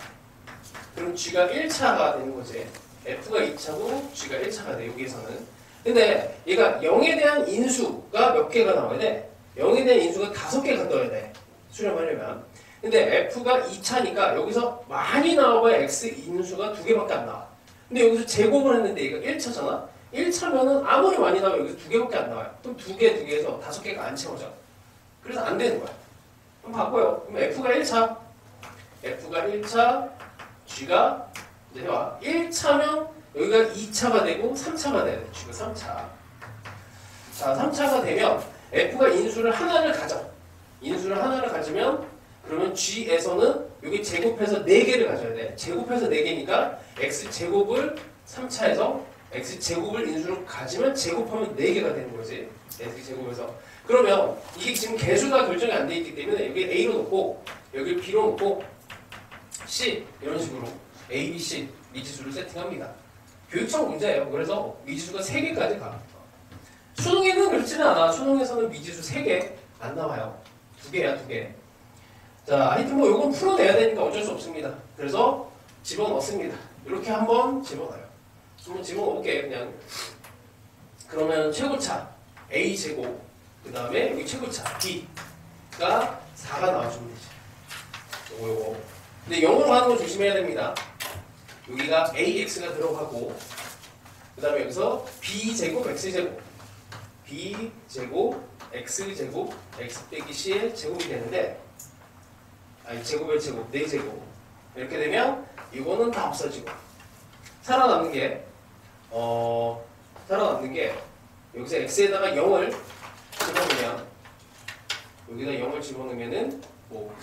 그럼 g가 1차가 되는 거지. f가 2차고 g가 1차가 돼, 여기에서는. 근데 얘가 0에 대한 인수가 몇 개가 나와야 돼? 0에 대한 인수가 5개가 떠야 돼, 수렴하려면. 근데 f가 2차니까 여기서 많이 나와봐야 x 인수가 2개밖에 안 나와. 근데 여기서 제곱을 했는데 얘가 1차잖아? 1차면은 아무리 많이 나와도 여기서 2개밖에 안 나와요. 그럼 2개에서 5개가 안 채워져. 그래서 안 되는 거야. 그럼 바꿔요. 그럼 f가 1차, f가 1차, g가 이제 해봐. 1차면 여기가 2차가 되고 3차가 돼야 돼. g가 3차. 자, 3차가 되면 f가 인수를 하나를 가져. 인수를 하나를 가지면 그러면 g에서는 여기 제곱해서 4개를 가져야 돼. 제곱해서 4개니까 x제곱을 3차에서 x제곱을 인수로 가지면 제곱하면 4개가 되는 거지. x제곱에서. 그러면 이게 지금 개수가 결정이 안 돼 있기 때문에 여기 a로 놓고 여기 b로 놓고 c 이런 식으로 a, b, c 미지수를 세팅합니다. 교육청 문제예요. 그래서 미지수가 3개까지 가. 수능에는 그렇지는 않아. 수능에서는 미지수 3개 안 나와요. 2개야, 2개. 자, 하여튼 뭐 이건 풀어내야 되니까 어쩔 수 없습니다. 그래서 집어넣습니다. 이렇게 한번 집어넣어요. 한번 집어넣을게 그냥. 그러면 최고차 a제곱, 그 다음에 여기 최고차 b가 4가 나와주면 되지. 요거. 근데 0으로 가는 거 조심해야 됩니다. 여기가 ax가 들어가고, 그 다음에 여기서 b제곱 x제곱, b제곱 x제곱 x 빼기 c의 제곱이 되는데, 아니 제곱의 제곱 4제곱 이렇게 되면 이거는 다 없어지고 살아남는 게 여기서 x에다가 0을 집어넣으면, 여기다 0을 집어넣으면은 뭐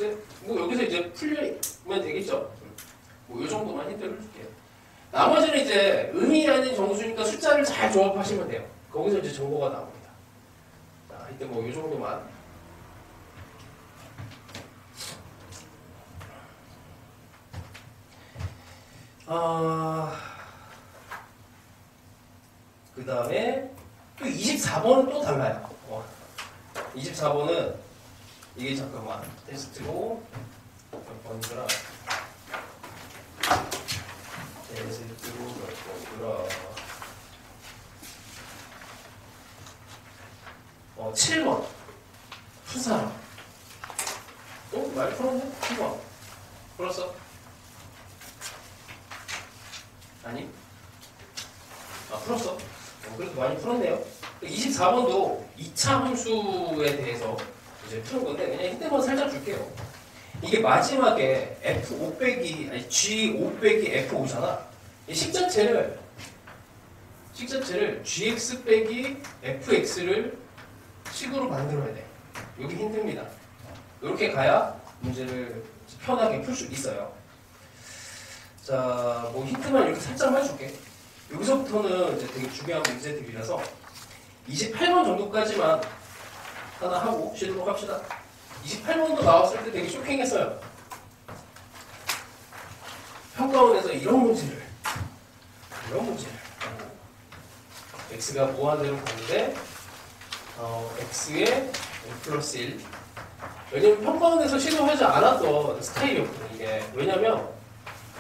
여기서 이제 풀리면 되겠죠. 뭐 이 정도만 힌트를 줄게요. 나머지는 이제 의미 아닌 정수니까 숫자를 잘 조합하시면 돼요. 거기서 이제 정보가 나옵니다. 자, 이때 뭐 이 정도만. 그 다음에 또 24번은 또 달라요. 24번은 이게 잠깐만 테스트로 몇 번이더라? 테스트로 몇 번이더라? 7번 푼 사람. 많이 풀었네? 7번 풀었어? 아니? 풀었어. 그래도 많이 풀었네요. 24번도 2차 함수에 대해서 이제 푸는 건데 그냥 힌트만 살짝 줄게요. 이게 마지막에 F5 빼기 아니 G5 빼기 F5잖아. 이 식자체를 GX 빼기 FX를 식으로 만들어야 돼. 여기 힌트입니다. 이렇게 가야 문제를 편하게 풀 수 있어요. 자, 뭐 힌트만 이렇게 살짝만 해줄게. 여기서부터는 이제 되게 중요한 문제들이라서 28번 정도까지만 하나 하고 쉬도록 합시다. 28번도 나왔을 때 되게 쇼킹했어요. 평가원에서 이런 문제를 x가 무한대로 가는데 x의 n 플러스 1. 왜냐면 평가원에서 시도하지 않았던 스타일이었거든요. 이게 왜냐면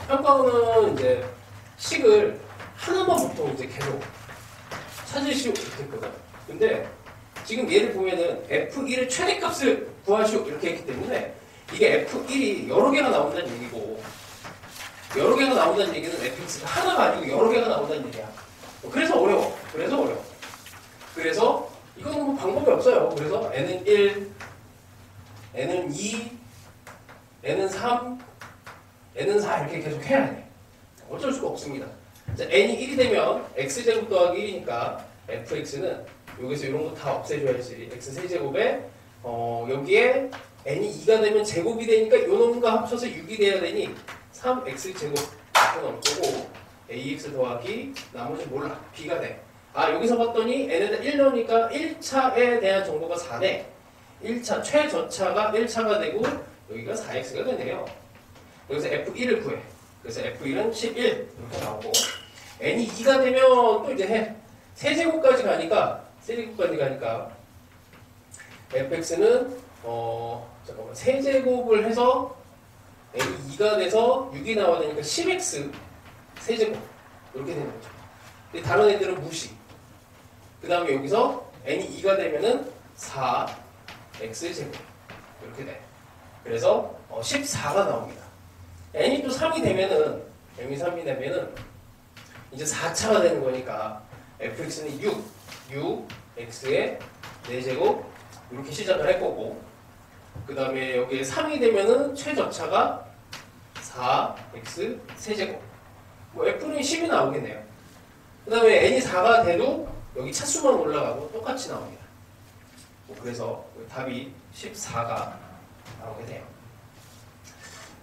평가원은 이제 식을 하나만 보통 이제 계속 찾으시오 이렇게 했거든. 근데 지금 얘를 보면은 F1의 최대값을 구하시오 이렇게 했기 때문에 이게 F1이 여러 개가 나온다는 얘기고, 여러 개가 나온다는 얘기는 fx가 하나가 아니고 여러 개가 나온다는 얘기야. 그래서 어려워. 그래서 이거는 뭐 방법이 없어요. 그래서 n은 1, n은 2, n은 3, n은 4 이렇게 계속 해야 돼. 어쩔 수가 없습니다. 자, n이 1이 되면 x제곱 더하기 1이니까 fx는 여기서 이런 거 다 없애줘야지. x세제곱에 여기에 n이 2가 되면 제곱이 되니까 요 놈과 합쳐서 6이 돼야 되니 3x제곱 이렇게 넣을 거고, ax 더하기 나머지 몰라. b가 돼. 여기서 봤더니 n에다 1 넣으니까 1차에 대한 정보가 4네. 1차 최저차가 1차가 되고 여기가 4x가 되네요. 여기서 f1을 구해. 그래서 f1은 11 이렇게 나오고, n이 2가 되면 또 이제 세제곱까지 가니까 fx는 잠깐만 세제곱을 해서 n이 2가 돼서 6이 나와야 되니까 10x 세제곱 이렇게 되는 거죠. 근데 다른 애들은 무시. 그 다음에 여기서 n이 2가 되면은 4x제곱 이렇게 돼. 그래서 14가 나옵니다. n이 또 3이 되면은 이제 4차가 되는 거니까 fx는 6x의 4제곱 이렇게 시작을 할 거고, 그 다음에 여기에 3이 되면은 최저차가 4x 세제곱. 뭐 f는 10이 나오겠네요. 그 다음에 n이 4가 돼도 여기 차수만 올라가고 똑같이 나옵니다. 그래서 답이 14가 나오게 돼요.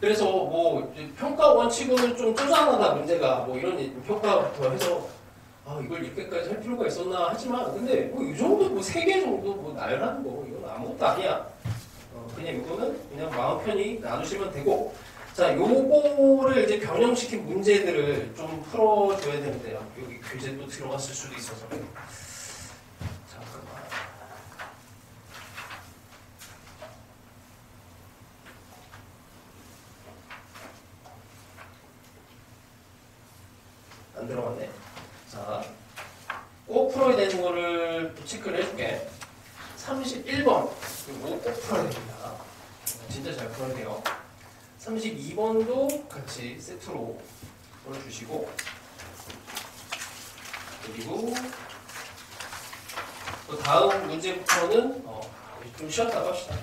그래서 뭐 평가 원칙은 좀 쪼잔하다 문제가, 뭐 이런 평가부터 해서 이걸 이렇게까지 할 필요가 있었나 하지만, 근데 뭐 이 정도 뭐 3개 정도 뭐 나열하는 거 이건 아무것도 아니야. 그냥 이거는 그냥 마음 편히 나누시면 되고, 자, 요거를 이제 변형시킨 문제들을 좀 풀어줘야 되는데요. 여기 교재 또 들어갔을 수도 있어서. 잠깐만. 안 들어갔네. 자, 꼭 풀어야 되는 거를 또 체크를 해줄게. 31번. 이거 꼭 풀어야 됩니다. 진짜 잘 풀어야 돼요. 32번도 같이 세트로 풀어주시고, 그리고 또 다음 문제부터는 좀 쉬었다가 합시다.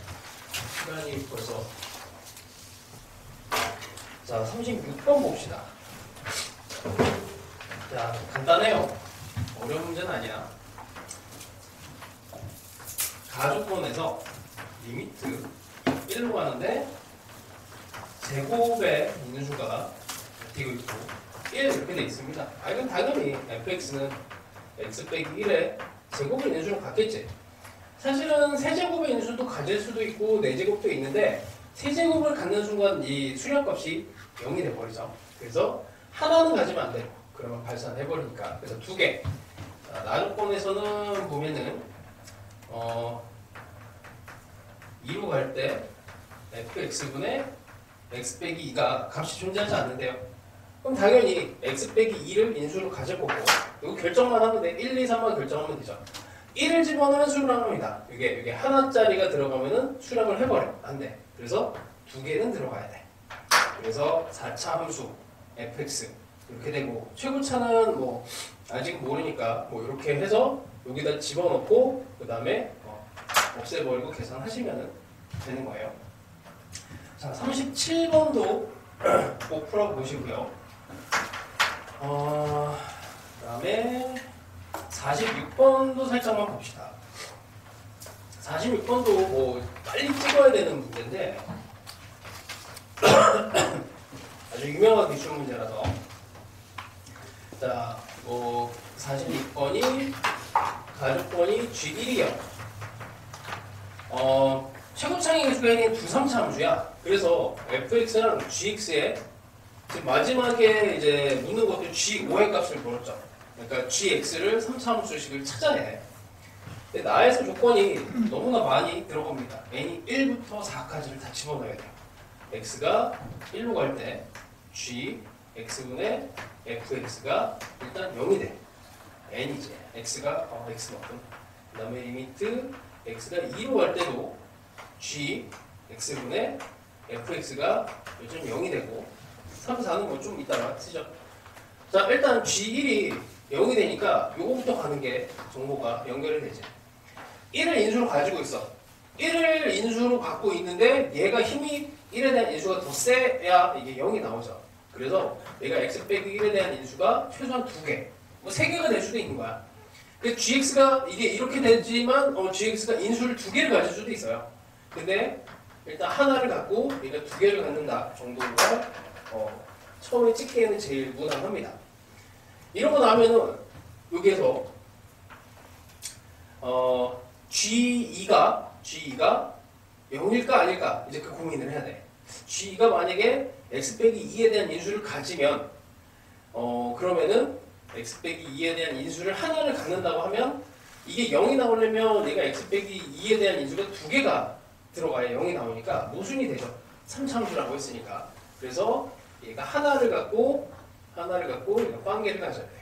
시간이 벌써. 자, 36번 봅시다. 자, 간단해요. 어려운 문제는 아니야. 가족권에서 리미트 1로 가는데 제곱에 있는 수가 되고 있고 1 이렇게 돼 있습니다. 이건 당연히 fx는 x 빼기 1에 제곱에 있는 수는 같겠지. 사실은 세제곱의 인수도 가질 수도 있고 네제곱도 있는데 세제곱을 갖는 순간 이 수렴값이 0이 돼버리죠. 그래서 하나는 가지면 안 돼요. 그러면 발산해버리니까. 그래서 두 개. 나눗번에서는 보면은 2로 갈 때 fx분의 x 빼기 2가 값이 존재하지 않는데요. 그럼 당연히 x 빼기 2를 인수로 가질 거고 이거 결정만 하면 돼. 1, 2, 3만 결정하면 되죠. 1을 집어넣으면 수렴합니다. 이게 하나짜리가 들어가면은 수렴을 해버려. 안 돼. 그래서 두 개는 들어가야 돼. 그래서 4차 함수 fx 이렇게 되고 최고차는 뭐 아직 모르니까 뭐 이렇게 해서 여기다 집어넣고 그 다음에 없애버리고 계산하시면 되는 거예요. 자, 37번도 꼭 풀어보시고요. 그 다음에 46번도 살짝만 봅시다. 46번도 뭐 빨리 찍어야 되는 문제인데 아주 유명한 기출 문제라서 자, 뭐 46번이 가족번이 G1이요. 최고창의 개수가 있는 두 3차 함수야. 그래서 fx랑 gx에 지금 마지막에 이제 묻는 것도 g5의 값을 물었죠. 그러니까 gx를 3차 함수식을 찾아내. 근데 나에서 조건이 너무나 많이 들어갑니다. n이 1부터 4까지를 다 집어넣어야 돼요. x가 1로 갈 때 g x분의 fx가 일단 0이 돼. n이지. x가 x만큼. 그 다음에 리미트 x가 2로 갈 때도 g x분의 fx가 요즘 0이 되고 3, 4는 뭐 좀 이따가 쓰죠. 자, 일단 g1이 0이 되니까 요거부터 가는 게 정보가 연결이 되지. 1을 인수로 가지고 있어. 1을 인수로 갖고 있는데 얘가 힘이 1에 대한 인수가 더 세야 이게 0이 나오죠. 그래서 얘가 x 빼기 1에 대한 인수가 최소한 2개, 뭐 3개가 될 수도 있는 거야. 그 gx가 이게 이렇게 되지만 gx가 인수를 2개를 가질 수도 있어요. 근데 일단 하나를 갖고 얘가 2개를 갖는다 정도가 처음에 찍기에는 제일 무난합니다. 이러고 나면은 여기에서 G2가 0일까 아닐까 이제 그 고민을 해야 돼. G2가 만약에 x 빼기 2에 대한 인수를 가지면 그러면은 x 빼기 2에 대한 인수를 하나를 갖는다고 하면 이게 0이 나오려면 얘가 x 빼기 2에 대한 인수가 2개가 들어가야 0이 나오니까 모순이 되죠. 3차함수라고 했으니까. 그래서 얘가 하나를 갖고 얘가 빵개를 가져야 돼요.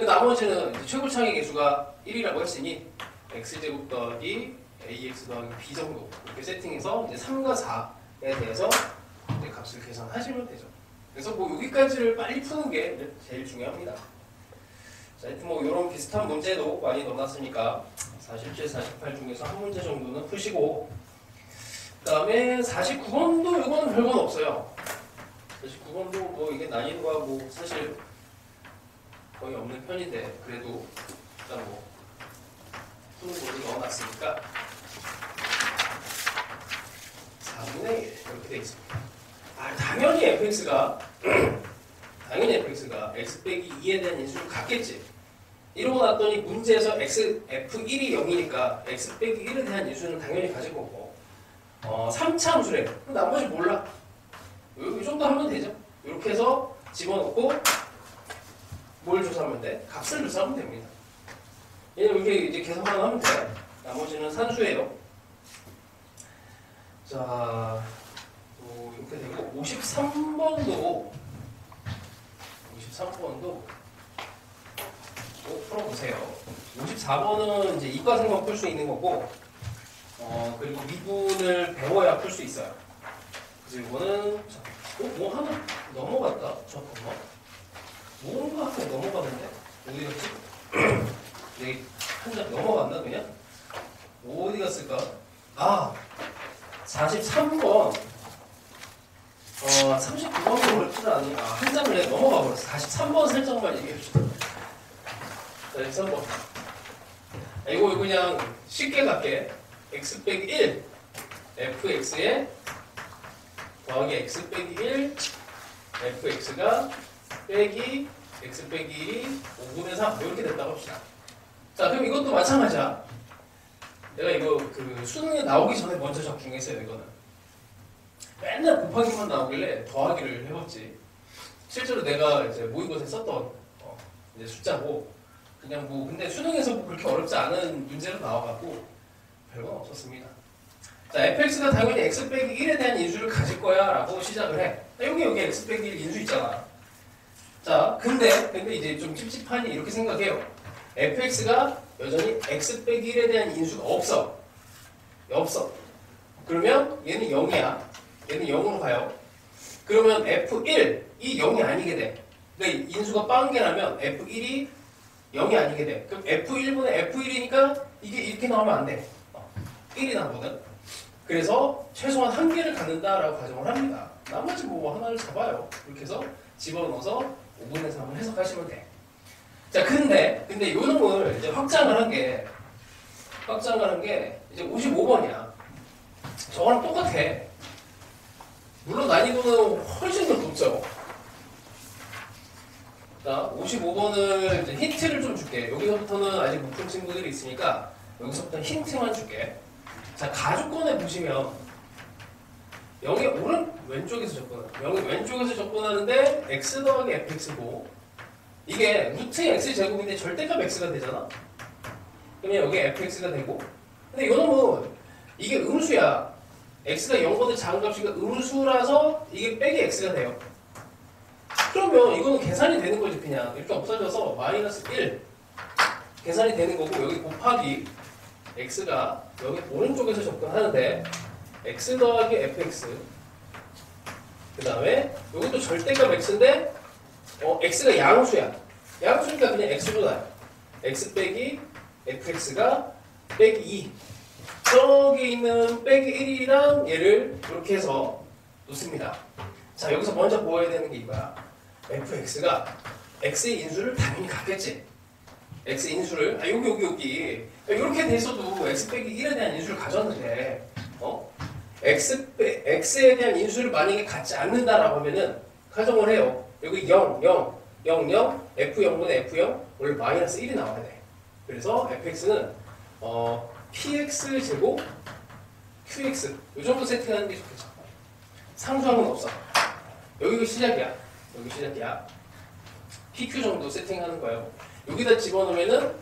나머지는 이제 최고창의 개수가 1이라고 했으니 x제곱 더하기 ax 더하기 b 정도 이렇게 세팅해서 이제 3과 4에 대해서 이제 값을 계산하시면 되죠. 그래서 뭐 여기까지를 빨리 푸는 게 제일 중요합니다. 자, 하여튼 뭐 이런 비슷한 문제도 많이 넣어놨으니까 47, 48 중에서 한 문제 정도는 푸시고 그 다음에 49번도 이거는 별건 없어요. 49번도 뭐 이게 난이도가 뭐 사실 거의 없는 편인데 그래도 일단 뭐 푸는 거를 넣어놨으니까 4분의 1 이렇게 되어 있습니다. 당연히 fx가 x 빼기 2에 대한 인수를 갖겠지. 이러고 났더니 문제에서 f1이 0이니까 x 빼기 1에 대한 인수는 당연히 가질 거고 3차 함수래. 그럼 나머지 몰라. 이 정도 하면 되죠. 이렇게 해서 집어넣고 뭘 조사하면 돼? 값을 조사하면 됩니다. 이렇게 이제 계산만 하면 돼. 나머지는 산수예요. 자, 이렇게 되고 53번도 풀어보세요. 54번은 이제 이과생만 풀 수 있는 거고 그리고 미분을 배워야 풀 수 있어요. 그래서 이거는 뭐 하나 넘어갔다. 잠깐만. 뭔가 하나 넘어가는데 어디 갔지? 내 한 장 넘어갔나 그냥? 어디 갔을까? 43번 39번도 그렇지는 않으니까 한 장을 내가 넘어가 버렸어. 43번 살짝만 얘기해주세요. 43번 이거 그냥 쉽게 갈게. x 빼기 1 fx에 더하기 x 빼기 1 fx가 빼기 x 빼기 1이 5분의 3 이렇게 됐다고 합시다. 자, 그럼 이것도 마찬가지야. 내가 이거 그 수능에 나오기 전에 먼저 적중했어요. 이거는 맨날 곱하기만 나오길래 더하기를 해봤지. 실제로 내가 이제 모의고사에 썼던 이제 숫자고 그냥 뭐 근데 수능에서 뭐 그렇게 어렵지 않은 문제로 나와갖고 별건 없었습니다. 자, fx가 당연히 x 빼기 1에 대한 인수를 가질 거야 라고 시작을 해. 여기 x 빼기 1 인수 있잖아. 자, 근데 이제 좀 찝찝하니 이렇게 생각해요. fx가 여전히 x 빼기 1에 대한 인수가 없어. 그러면 얘는 0이야. 얘는 0으로 가요. 그러면 f1이 0이 아니게 돼. 그러니까 인수가 빵개라면 f1이 0이 아니게 돼. 그럼 f1분의 f1이니까 이게 이렇게 나오면 안 돼. 1이 나오거든. 그래서 최소한 한 개를 갖는다라고 가정을 합니다. 나머지 뭐 하나를 잡아요. 이렇게 해서 집어넣어서 5분의 3을 해석하시면 돼. 자, 근데 요 놈을 이제 확장을 한 게 이제 55번이야. 저거랑 똑같아. 물론 난이도는 훨씬 더 높죠. 자, 55번을 이제 힌트를 좀 줄게. 여기서부터는 아직 못 푼 친구들이 있으니까 여기서부터 힌트만 줄게. 자, 가주권에 보시면 0의 왼쪽에서 접근하는 0의 왼쪽에서 접근하는데 x 더하기 fx고 이게 루트 x 제곱인데 절대값 x가 되잖아. 그러면 여기 fx가 되고 근데 이놈은 이게 음수야. x가 0보다 작은 값이니까 음수라서 이게 빼기 x가 돼요. 그러면 이거는 계산이 되는 거지. 그냥 이렇게 없어져서 마이너스 1 계산이 되는 거고 여기 곱하기 x가 여기 오른쪽에서 접근하는데 x 더하기 fx 그 다음에 여기도 절대값 x인데 x가 양수야. 양수니까 그냥 x로 나요. x 빼기 fx가 빼기 2 저기 있는 빼기 1이랑 얘를 이렇게 해서 놓습니다. 자, 여기서 먼저 보아야 되는 게 이거야. fx가 x의 인수를 당연히 갖겠지. x 인수를 여기 이렇게 돼서도 x 빼기 1에 대한 인수를 가졌는데 x에 대한 인수를 만약에 갖지 않는다라고 하면은 가정을 해요. 여기 0, 0, 0, 0, f0분의 f0 원래 마이너스 1이 나와야 돼. 그래서 fx는 px 제곱 qx 이 정도 세팅하는 게 좋겠죠. 상수함은 없어. 여기가 시작이야. pq 정도 세팅하는 거예요. 여기다 집어넣으면은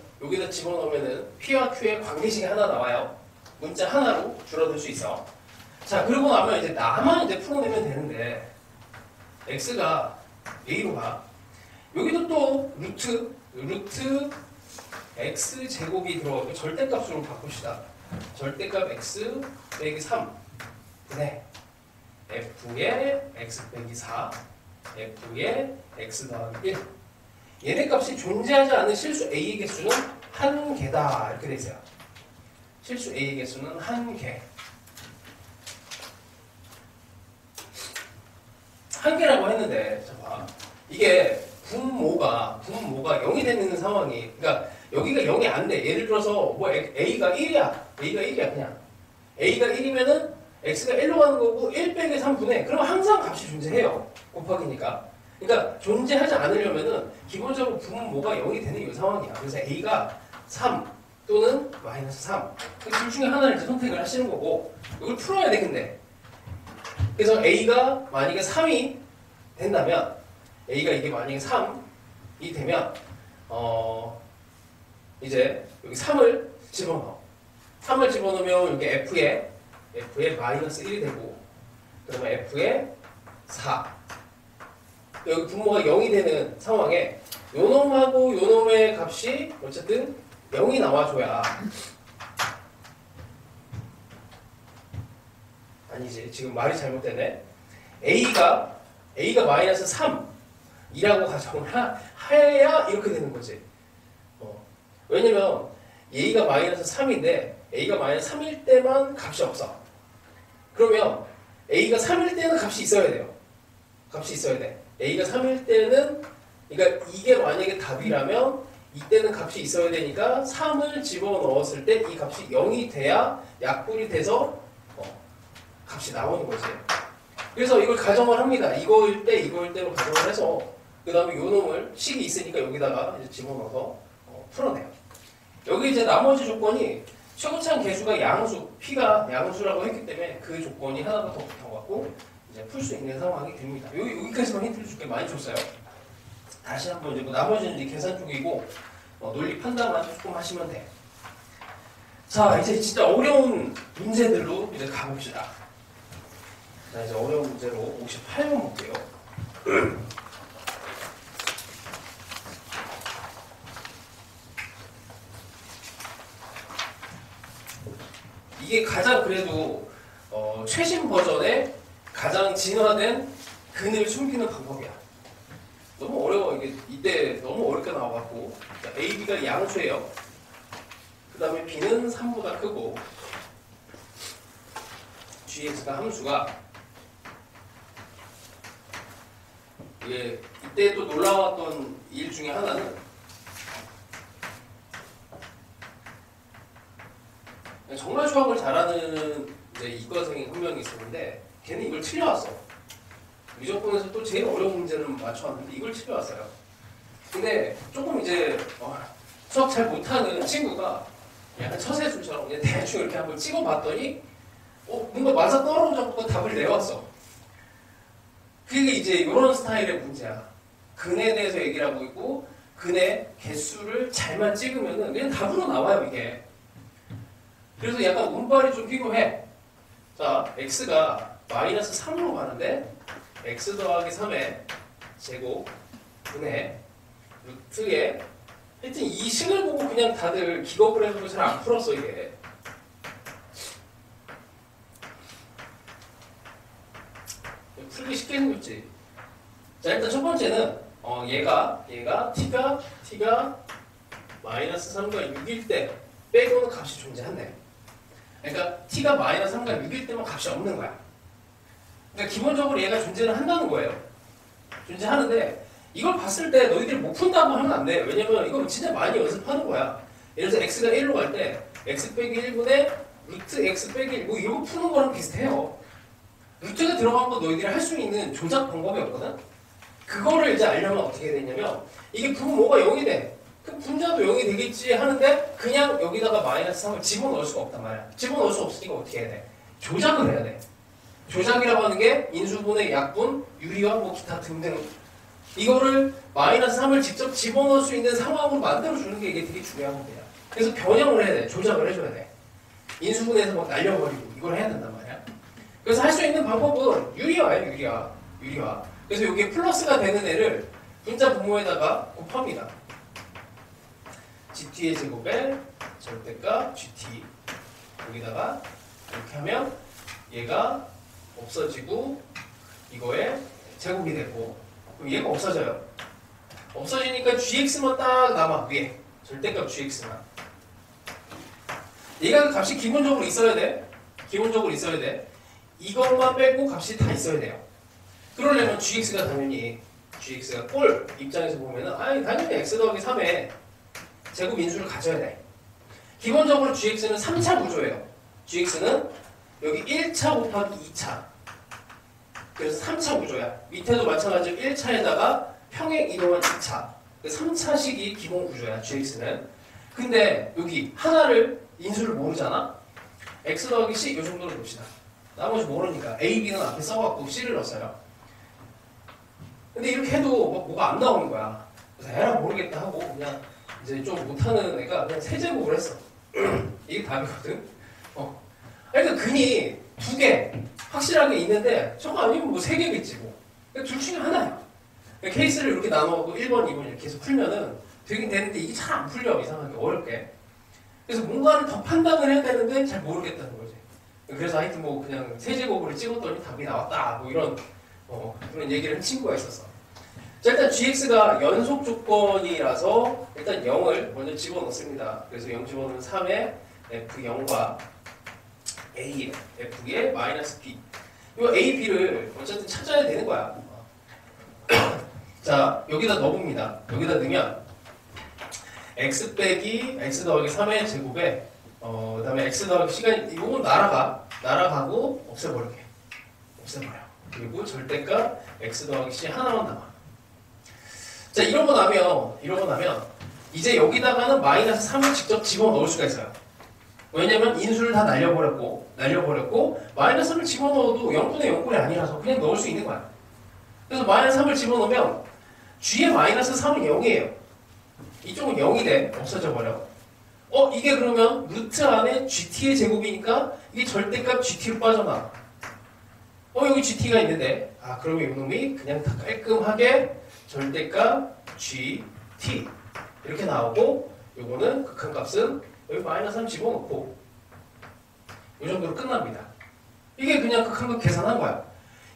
p와 q의 관계식이 하나 나와요. 문자 하나로 줄어들 수 있어. 자, 그러고 나면 이제 나만 이제 풀어내면 되는데 x가 a로 가. 여기도 또 루트 x 제곱이 들어가고 절대값으로 바꿉시다. 절대값 x 빼기 3 분의 f의 x 빼기 4 f의 x 더하기 1 얘네 값이 존재하지 않는 실수 a의 개수는 한 개다 이렇게 돼 있어요. 실수 a의 개수는 한 개. 한 개라고 했는데 자 봐. 이게 분모가 0이 되는 상황이 그러니까 여기가 0이 안 돼. 예를 들어서 뭐 a가 1이야. 그냥 a가 1이면은 x가 1로 가는 거고 1 빼기 3분의 그러면 항상 값이 존재해요. 곱하기니까. 그러니까 존재하지 않으려면은 기본적으로 분모가 0이 되는 이 상황이야. 그래서 a가 3 또는 마이너스 3 둘 중에 하나를 이제 선택을 하시는 거고 이걸 풀어야 돼. 근데 그래서 a가 만약에 3이 된다면 a가 이게 만약에 3이 되면 이제 여기 3을 집어넣어. 3을 집어넣으면 여기 f에 마이너스 1이 되고 그러면 f에 4 여기 분모가 0이 되는 상황에 요놈하고 요놈의 값이 어쨌든 0이 나와줘야 아니지 지금 말이 잘못되네. a가 마이너스 3이라고 가정을 해야 이렇게 되는 거지. 왜냐면 a가 마이너스 3인데 a가 마이너스 3일 때만 값이 없어. 그러면 a가 3일 때는 값이 있어야 돼요. a가 3일 때는 그러니까 이게 만약에 답이라면 이때는 값이 있어야 되니까 3을 집어넣었을 때 이 값이 0이 돼야 약분이 돼서 값이 나오는 거지. 그래서 이걸 가정을 합니다. 이거일 때로 가정을 해서 그 다음에 요 놈을 식이 있으니까 여기다가 이제 집어넣어서 풀어내요. 여기 이제 나머지 조건이 최고차항 계수가 양수, P가 양수라고 했기 때문에 그 조건이 하나가 더 붙어갖고 이제 풀 수 있는 상황이 됩니다. 여기까지만 힌트를 줄게 많이 줬어요. 다시 한번 이제 뭐 나머지는 이제 계산 쪽이고 논리 판단만 조금 하시면 돼. 자, 이제 진짜 어려운 문제들로 이제 가봅시다. 자, 이제 어려운 문제로 58번 볼게요. 이게 가장 그래도 최신 버전의 가장 진화된 근을 숨기는 방법이야. 너무 어려워. 이게 이때 너무 어렵게 나와갖고 A, B가 양수예요. 그 다음에 B는 3보다 크고 GX가 함수가 이게 이때 또 놀라웠던 일 중에 하나는 정말 수학을 잘하는 이제 이과생이 한 명이 있었는데 걔는 이걸 틀려왔어. 미적분에서 또 제일 어려운 문제는 맞춰왔는데 이걸 틀려왔어요. 근데 조금 이제 수학 잘 못하는 친구가 약간 처세술처럼 그냥 대충 이렇게 한번 찍어봤더니 뭔가 맞아 떨어져서 답을 내왔어. 그게 이제 이런 스타일의 문제야. 근에 대해서 얘기를 하고 있고 근의 개수를 잘만 찍으면은 그냥 답으로 나와요 이게. 그래서 약간 운빨이 좀 필요해. 자, x가 마이너스 3으로 가는데 x 더하기 3의 제곱 분의 루트에 하여튼 이 식을 보고 그냥 다들 기겁을 해서 잘 안 풀었어 이게. 풀기 쉽게 생겼지. 자, 일단 첫 번째는 얘가 t가 마이너스 3과 6일 때 빼고는 값이 존재한대. 그러니까 t가 마이너스 3과 6일 때만 값이 없는 거야. 그러니까 기본적으로 얘가 존재는 한다는 거예요. 존재하는데 이걸 봤을 때 너희들이 못 푼다고 하면 안 돼. 왜냐면 이거 진짜 많이 연습하는 거야. 예를 들어서 x가 1로 갈 때 x 빼기 1분의 루트 x 빼기 1 뭐 이거 푸는 거랑 비슷해요. 루트가 들어간 거 너희들이 할 수 있는 조작 방법이 없거든. 그거를 이제 알려면 어떻게 되냐면 이게 분모가 0이 돼. 그럼 분자도 0이 되겠지 하는데 그냥 여기다가 마이너스 3을 집어넣을 수가 없단 말이야. 집어넣을 수 없으니까 어떻게 해야 돼? 조작을 해야 돼. 조작이라고 하는 게 인수분해, 약분, 유리화, 뭐 기타 등등 이거를 마이너스 3을 직접 집어넣을 수 있는 상황으로 만들어주는 게 이게 되게 중요한 문제야. 그래서 변형을 해야 돼. 조작을 해줘야 돼. 인수분해에서 막 날려버리고 이걸 해야 된단 말이야. 그래서 할 수 있는 방법은 유리화예요. 유리화. 그래서 여기에 플러스가 되는 애를 분자 분모에다가 곱합니다. GT의 제곱에 절대값 GT 여기다가 이렇게 하면 얘가 없어지고 이거에 제곱이 되고 그럼 얘가 없어져요. 없어지니까 GX만 딱 남아 위에 절대값 GX만. 얘가 그 값이 기본적으로 있어야 돼. 기본적으로 있어야 돼. 이것만 빼고 값이 다 있어야 돼요. 그러려면 GX가 당연히 GX가 꼴 입장에서 보면은 당연히 x 더하기 3에 제곱 인수를 가져야 돼. 기본적으로 GX는 3차 구조예요. GX는 여기 1차 곱하기 2차. 그래서 3차 구조야. 밑에도 마찬가지로 1차에다가 평행 이동한 2차. 3차식이 기본 구조야. GX는. 근데 여기 하나를 인수를 모르잖아. x 더하기 c 이 정도로 봅시다. 나머지 모르니까 A, B는 앞에 써갖고 C를 넣었어요. 근데 이렇게 해도 뭐가 안 나오는 거야. 그래서 에라 모르겠다 하고 그냥 이제 좀 못하는 애가 그냥 세제곱을 했어. 이게 답이거든. 그러니까 근이 두 개 확실하게 있는데 저거 아니면 뭐 세 개겠지 뭐. 그러니까 둘 중에 하나야. 그러니까 케이스를 이렇게 나눠갖고 1번, 2번 이렇게 해서 풀면은 되긴 되는데 이게 잘 안 풀려. 이상하게 어렵게. 그래서 뭔가를 더 판단을 해야 되는데 잘 모르겠다는 거지. 그래서 하여튼 뭐 그냥 세제곱으로 찍었더니 답이 나왔다 뭐 이런 그런 얘기를 한 친구가 있었어. 자, 일단 gx가 연속 조건이라서 일단 0을 먼저 집어넣습니다. 그래서 0 집어넣으면 3에 f0과 a에 f의 마이너스 b. 이 a, b를 어쨌든 찾아야 되는 거야. 자, 여기다 넣어봅니다. 여기다 넣으면 x 빼기 x 더하기 3의 제곱에 그 다음에 x 더하기 시간이 이건 날아가고 없애버려. 그리고 절대값 x 더하기 c 하나만 남아. 자, 이러고 나면 이제 여기다가는 마이너스 3을 직접 집어넣을 수가 있어요. 왜냐면 인수를 다 날려버렸고 마이너스 3을 집어넣어도 0분의 0꼴이 아니라서 그냥 넣을 수 있는 거야. 그래서 마이너스 3을 집어넣으면 g의 마이너스 3은 0이에요. 이쪽은 0이 돼. 없어져 버려. 이게 그러면 루트 안에 gt의 제곱이니까 이게 절대값 gt로 빠져나. 여기 gt가 있는데 그러면 이놈이 그냥 다 깔끔하게 절대값 gt 이렇게 나오고 요거는 극한값은 여기 마이너스 3 집어넣고 이 정도로 끝납니다. 이게 그냥 극한값 계산한 거야.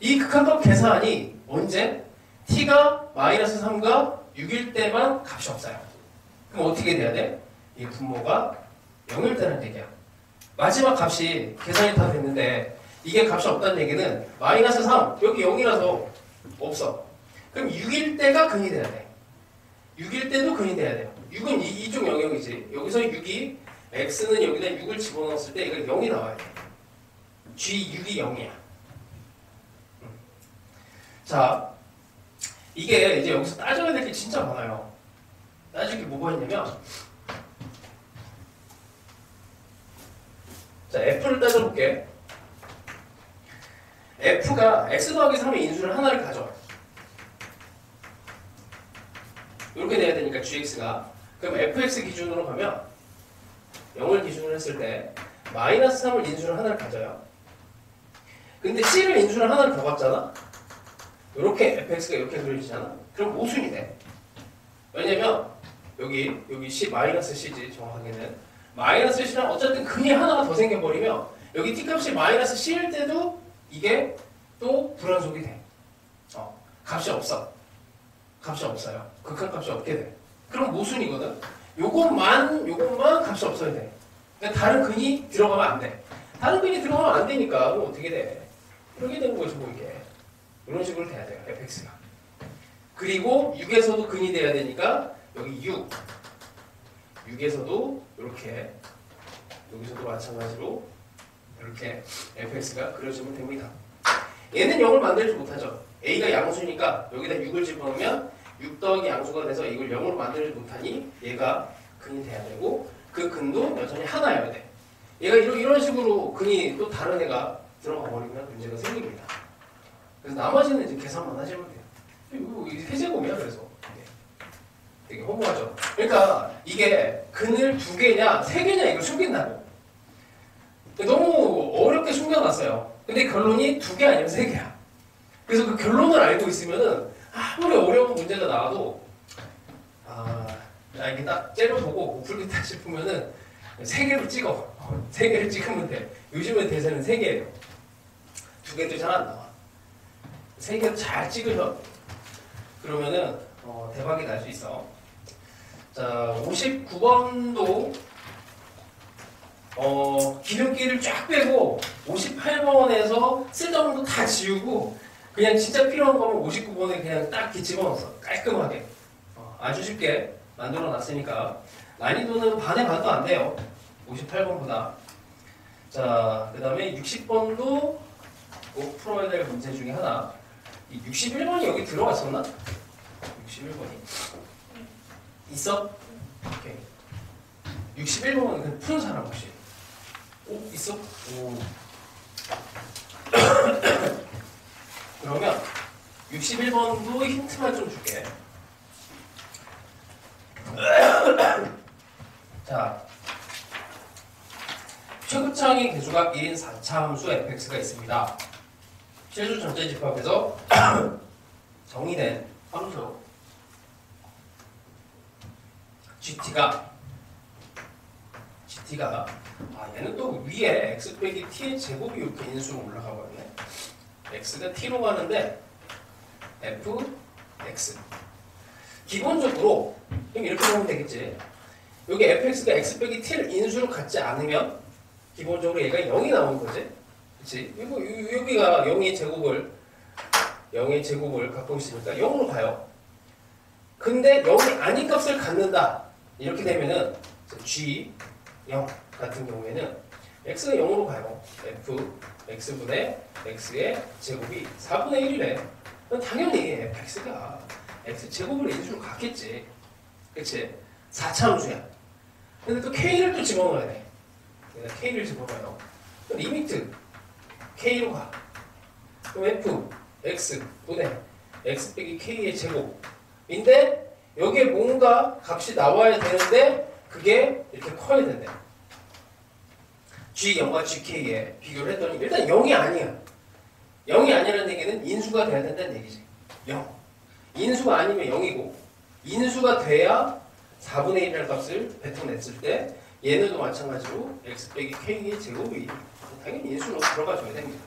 이 극한값 계산이 언제? t가 마이너스 3과 6일 때만 값이 없어요. 그럼 어떻게 돼야 돼? 이 분모가 0일 때는 얘기야. 마지막 값이 계산이 다 됐는데 이게 값이 없다는 얘기는 마이너스 3 여기 0이라서 없어. 그럼 6일 때가 근이 돼야 돼. 6일 때도 근이 돼야 돼요. 6은 이쪽 영역이지. 여기서 6이 x는 여기다 6을 집어넣었을 때 이거 0이 나와야 돼. g6이 0이야. 자, 이게 이제 여기서 따져야 될 게 진짜 많아요. 따질 게 뭐가 있냐면 자, f를 따져볼게. f가 x 더하기 3의 인수를 하나를 가져. 이렇게 돼야 되니까 gx가 그럼 fx 기준으로 가면 0을 기준으로 했을 때 마이너스 3을 인수를 하나를 가져요. 근데 c를 인수를 하나를 더 갖잖아. 이렇게 fx가 이렇게 그려지잖아. 그럼 모순이 돼. 왜냐면 여기 c 마이너스 c지 정확하게는 마이너스 c랑 어쨌든 근이 하나가 더 생겨버리면 여기 t값이 마이너스 c일 때도 이게 또 불완속이 돼. 값이 없어. 값이 없어요. 극한값이 없게 돼. 그럼 모순이거든. 요것만 값이 없어야 돼. 그러니까 다른 근이 들어가면 안 돼. 다른 근이 들어가면 안 되니까 그럼 어떻게 돼? 이렇게 되는 거지 뭐 이게. 이런 식으로 돼야 돼요. fx가. 그리고 6에서도 근이 돼야 되니까 여기 6에서도 이렇게 여기서도 마찬가지로 이렇게 fx가 그려지면 됩니다. 얘는 0을 만들지 못하죠. a가 양수니까 여기다 6을 집어넣으면 6 더하기 양수가 돼서 이걸 0으로 만들지 못하니 얘가 근이 돼야 되고 그 근도 여전히 하나여야 돼. 얘가 이런 식으로 근이 또 다른 애가 들어가 버리면 문제가 생깁니다. 그래서 나머지는 이제 계산만 하시면 돼요. 이거 세제곱이야. 그래서 되게 허무하죠. 그러니까 이게 근을 2개냐 3개냐 이걸 숨긴다고. 너무 어렵게 숨겨놨어요. 근데 결론이 2개 아니면 3개야. 그래서 그 결론을 알고 있으면은 아무리 어려운 문제가 나와도 이게 딱 째려보고 못 풀겠다 싶으면은 3개로 찍어. 3개를 찍으면 돼. 요즘에 대세는 3개예요. 2개도 잘 안 나와. 3개도 잘 찍으셔. 그러면은 대박이 날 수 있어. 자, 59번도 기름기를 쫙 빼고 58번에서 쓸데없는 거 다 지우고 그냥 진짜 필요한 거면 59번에 그냥 딱 집어넣었어. 깔끔하게. 아주 쉽게 만들어 놨으니까 난이도는 반의 반도 안 돼요. 58번보다. 자, 그 다음에 60번도 꼭 풀어야 될 문제 중에 하나. 이 61번이 여기 들어갔었나? 61번이 있어? 오케이. 61번은 그냥 푸는 사람 혹시? 있어? 오. 그러면 61번도 힌트만 좀 줄게. 자, 최고창의 개수가 1인 4차 함수 fx가 있습니다. 실수 전체 집합에서 정의된 함수 gt가 얘는 또 위에 x 빼기 t의 제곱이 이렇게 인수로 올라가 버렸네. x가 t로 가는데 fx 기본적으로 그럼 이렇게 보면 되겠지. 여기 fx가 x 빼기 t를 인수로 갖지 않으면 기본적으로 얘가 0이 나오는 거지. 그치? 여기가 0의 제곱을 갖고 있으니까 0으로 가요. 근데 0이 아닌 값을 갖는다. 이렇게 되면은 g 0 같은 경우에는 x가 0으로 가요. x분의 x의 제곱이 4분의 1이래. 당연히 fx가 x제곱을 인수로 갖겠지. 그치? 4차 함수야. 근데 또 k를 또 집어넣어야 돼. K를 집어봐요. 리미트 K로 가. 그럼 F, X 분의 X 빼기 K의 제곱인데 여기에 뭔가 값이 나와야 되는데 그게 이렇게 커야 된대. G0과 GK에 비교를 했더니 일단 0이 아니야. 0이 아니라는 얘기는 인수가 돼야 된다는 얘기지. 0. 인수가 아니면 0이고 인수가 돼야 4분의 1이라는 값을 뱉어냈을 때 얘네도 마찬가지로 x 빼기 k의 제곱이 당연히 인수로 들어가줘야 됩니다.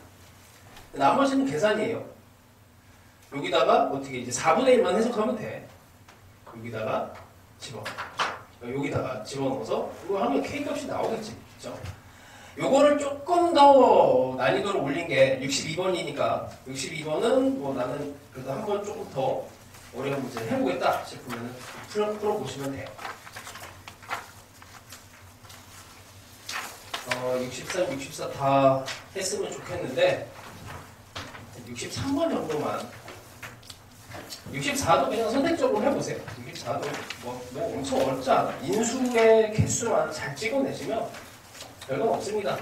나머지는 계산이에요. 여기다가 어떻게 이제 4분의 1만 해석하면 돼. 여기다가 여기다가 집어넣어서 이거 하면 k 값이 나오겠지. 그죠? 요거를 조금 더 난이도를 올린 게 62번이니까 62번은 뭐 나는 그래도 한번 조금 더 어려운 문제 해보겠다 싶으면 풀어보시면 돼요. 63, 64 다 했으면 좋겠는데 63번 정도만 64도 그냥 선택적으로 해보세요. 64도 뭐 엄청 어렵지 않아. 인수의 개수만 잘 찍어내시면 별건 없습니다.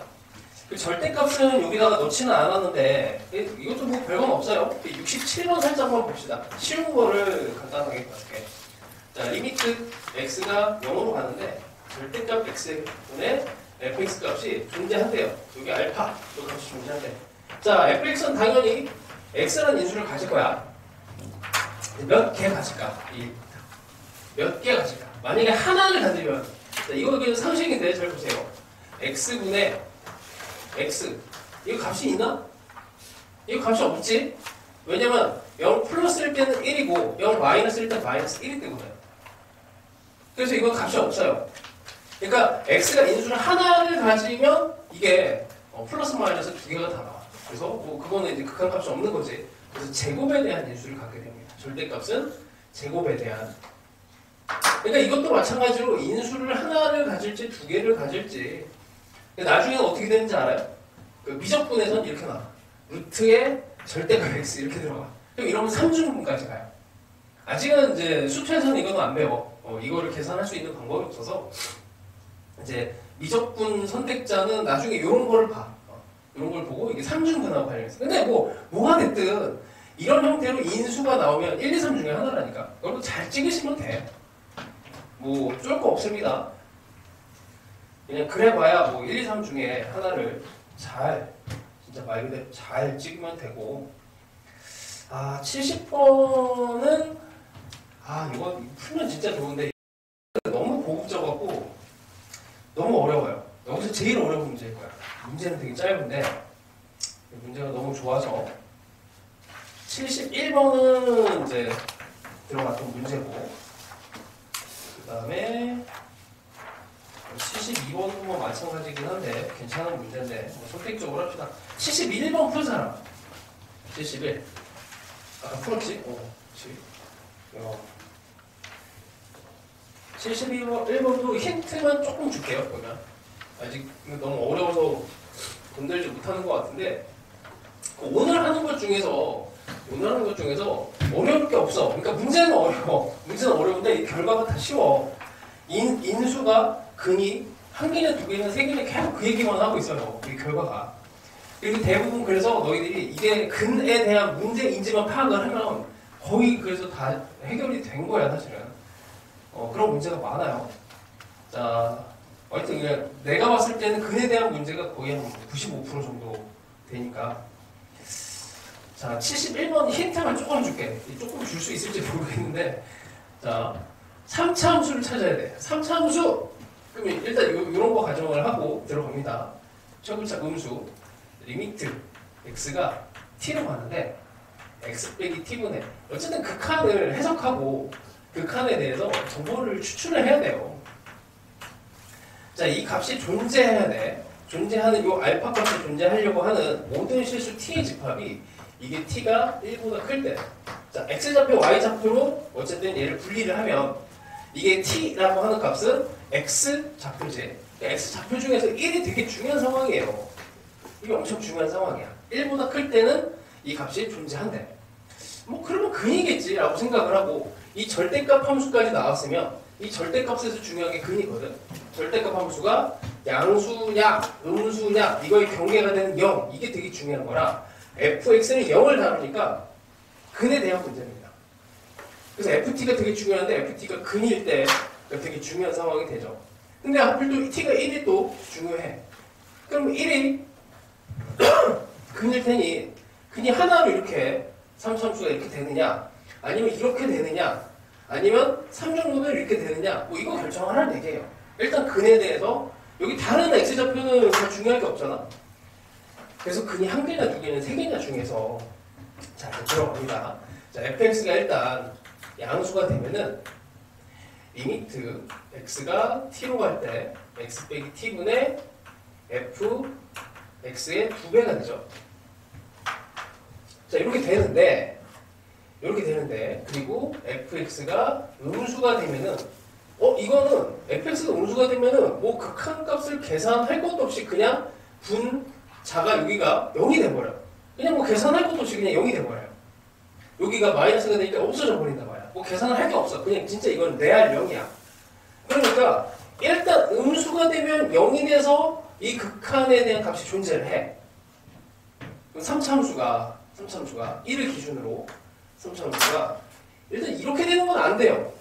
그 절대값은 여기다가 넣지는 않았는데 이것도 뭐 별건 없어요. 67번 살짝만 봅시다. 쉬운 거를 간단하게 볼게. 자, 리미트 x가 0으로 가는데 절대값 x분의 fx 값이 존재한대요. 여기 알파 그 값이 존재한대. 자, fx는 당연히 x라는 인수를 가질 거야. 몇 개 가질까? 몇 개 가질까? 만약에 하나를 가지면 자, 이거 그냥 상식인데 잘 보세요. x분의 x 이거 값이 있나? 이거 값이 없지? 왜냐면 0 플러스일 때는 1이고 0 마이너스일 때는 마이너스 1이 때문에 그래서 이건 값이 없어요. 그러니까 x가 인수를 하나를 가지면 이게 플러스 마이너스 두 개가 다 나와. 그래서 뭐 그거는 이제 극한값이 없는 거지. 그래서 제곱에 대한 인수를 갖게 됩니다. 절대값은 제곱에 대한. 그러니까 이것도 마찬가지로 인수를 하나를 가질지 두 개를 가질지 나중에는 어떻게 되는지 알아요? 그 미적분에서는 이렇게 나와. 루트에 절대값 x 이렇게 들어가. 그럼 이러면 3중분까지 가요. 아직은 이제 수투에서는 이거는 안 배워. 이거를 계산할 수 있는 방법이 없어서 이제 미적분 선택자는 나중에 이런 거를 봐. 이런 걸 보고 이게 3중분하고 관련해서. 근데 뭐가 됐든 이런 형태로 인수가 나오면 1, 2, 3 중에 하나라니까. 여러분 잘 찍으시면 돼. 뭐 쫄 거 없습니다. 그냥 그래봐야 뭐 1, 2, 3 중에 하나를 잘 진짜 말 그대로 잘 찍으면 되고. 70번은 이거 풀면 진짜 좋은데 너무 고급져갖고 너무 어려워요. 여기서 제일 어려운 문제일 거야. 문제는 되게 짧은데 문제가 너무 좋아서 71번은 이제 들어갔던 문제고 그 다음에 72번도 뭐 마찬가지긴 한데 괜찮은 문제인데 뭐 선택적으로 합시다. 71번 풀 사람 71 아까 풀었지? 그렇지. 71번도 힌트만 조금 줄게요. 그러면 아직 너무 어려워서 건들지 못하는 것 같은데 오늘 하는 것 중에서 어려울 게 없어. 그러니까 문제는 어려워. 문제는 어려운데 이 결과가 다 쉬워. 인수가 근이 한 개냐 두 개냐 세 개냐 계속 그 얘기만 하고 있어요. 이 결과가. 그리고 대부분 그래서 너희들이 이게 근에 대한 문제인지만 파악을 하면 거의 그래서 다 해결이 된 거야 사실은. 그런 문제가 많아요. 자, 하여튼 그냥 내가 봤을 때는 근에 대한 문제가 거의 한 95% 정도 되니까. 자, 71번 힌트만 조금 줄게. 조금 줄 수 있을지 모르겠는데, 자, 3차 함수를 찾아야 돼. 3차 함수. 그러면 일단 이런 거 가정을 하고 들어갑니다. 최고차 음수 리미트 x가 t로 가는데 x 빼기 t분의 어쨌든 극한을 해석하고 극한에 대해서 정보를 추출을 해야 돼요. 자, 이 값이 존재해야 돼. 존재하는 이 알파 값이 존재하려고 하는 모든 실수 t의 집합이 이게 t가 1보다 클 때. 자, x좌표, y좌표로 어쨌든 얘를 분리를 하면 이게 t라고 하는 값은 x좌표제. x좌표 중에서 1이 되게 중요한 상황이에요. 이게 엄청 중요한 상황이야. 1보다 클 때는 이 값이 존재한대. 뭐 그러면 근이겠지 라고 생각을 하고 이 절대값 함수까지 나왔으면 이 절대값에서 중요한 게 근이거든. 절대값 함수가 양수냐 음수냐 이거의 경계가 되는 0 이게 되게 중요한 거라 fx는 0을 다루니까 근에 대한 문제입니다. 그래서 ft가 되게 중요한데 ft가 근일 때 되게 중요한 상황이 되죠. 근데 하필 또 t가 1이 또 중요해. 그럼 1이 근일 테니 근이 하나로 이렇게 3참수가 이렇게 되느냐 아니면 이렇게 되느냐 아니면 3정도는 이렇게 되느냐 뭐 이거 결정하라는 얘기예요. 일단 근에 대해서 여기 다른 x좌표는 다 중요할 게 없잖아. 그래서 근이 한 개나 두 개는 세 개나 중에서 자 들어갑니다. 자 fx가 일단 양수가 되면은 리미트 x가 t로 갈 때 x 빼기 t분의 fx의 2배가 되죠. 자 이렇게 되는데 그리고 fx가 음수가 되면은 이거는 fx가 음수가 되면은 뭐 극한값을 계산할 것도 없이 그냥 분자가 여기가 0이 돼버려. 그냥 뭐 계산할 것도 없이 그냥 0이 돼버려요. 여기가 마이너스가 되니까 없어져 버린다 말이야. 뭐 계산을 할 게 없어. 그냥 진짜 이건 레알 0이야. 그러니까 일단 음수가 되면 0이 돼서 이 극한에 대한 값이 존재를 해. 그럼 3참수가 1을 기준으로 3참수가 일단 이렇게 되는 건 안 돼요.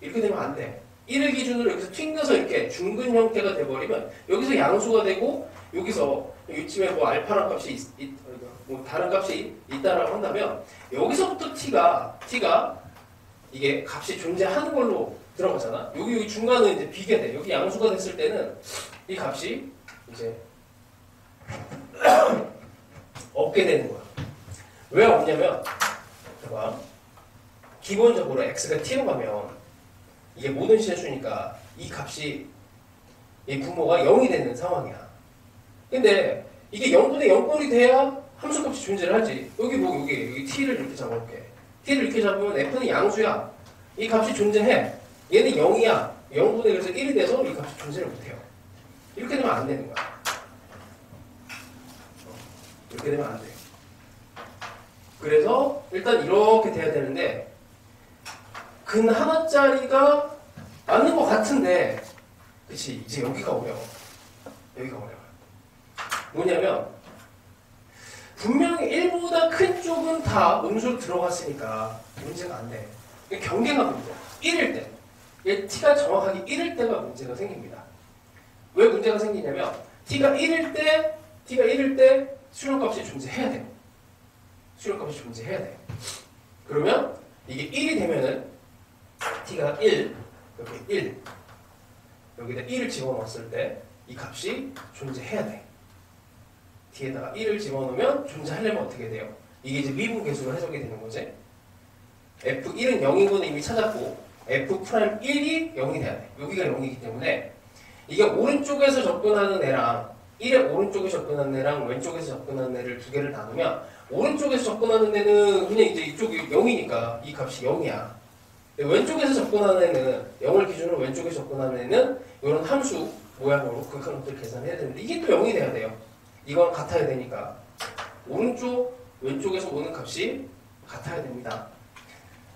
이렇게 되면 안 돼. 1을 기준으로 여기서 튕겨서 이렇게 중근 형태가 돼버리면 여기서 양수가 되고 여기서 이쯤에 뭐 알파란 값이 뭐 다른 값이 있다라고 한다면 여기서부터 t가 이게 값이 존재하는 걸로 들어가잖아. 여기 중간은 이제 비게 돼. 여기 양수가 됐을 때는 이 값이 이제 없게 되는 거야. 왜 없냐면 봐봐. 기본적으로 x가 t로 가면 이게 모든 실수니까 이 값이 이 분모가 0이 되는 상황이야. 근데 이게 0분의 0꼴이 돼야 함수값이 존재를 하지. 여기 t를 이렇게 잡아볼게. t를 이렇게 잡으면 f는 양수야. 이 값이 존재해. 얘는 0이야. 0분의 그래서 1이 돼서 이 값이 존재를 못해요. 이렇게 되면 안 되는 거야. 이렇게 되면 안 돼. 그래서 일단 이렇게 돼야 되는데 근 하나짜리가 맞는 것 같은데 그치 이제 여기가 어려워. 뭐냐면 분명히 1보다 큰 쪽은 다 음수로 들어갔으니까 문제가 안 돼. 경계가 문제야. 1일 때. t가 정확하게 1일 때가 문제가 생깁니다. 왜 문제가 생기냐면 t가 1일 때 수렴값이 존재해야 돼. 그러면 이게 1이 되면은 t가 1, 여기 1 여기다 1을 집어넣었을 때 이 값이 존재해야 돼. 뒤에다가 1을 집어넣으면 존재하려면 어떻게 돼요? 이게 이제 미분계수로 해석이 되는 거지. f1은 0인 거는 이미 찾았고 f'1이 0이 돼야 돼. 여기가 0이기 때문에 이게 오른쪽에서 접근하는 애랑 1의 오른쪽에 접근하는 애랑 왼쪽에서 접근하는 애를 두 개를 나누면 오른쪽에서 접근하는 애는 그냥 이제 이쪽이 0이니까 이 값이 0이야. 왼쪽에서 접근하는 애는 0을 기준으로 왼쪽에 접근하는 애는 이런 함수 모양으로 극한 것들을 계산해야 되는데 이게 또 0이 돼야 돼요. 이건 같아야 되니까 오른쪽 왼쪽에서 오는 값이 같아야 됩니다.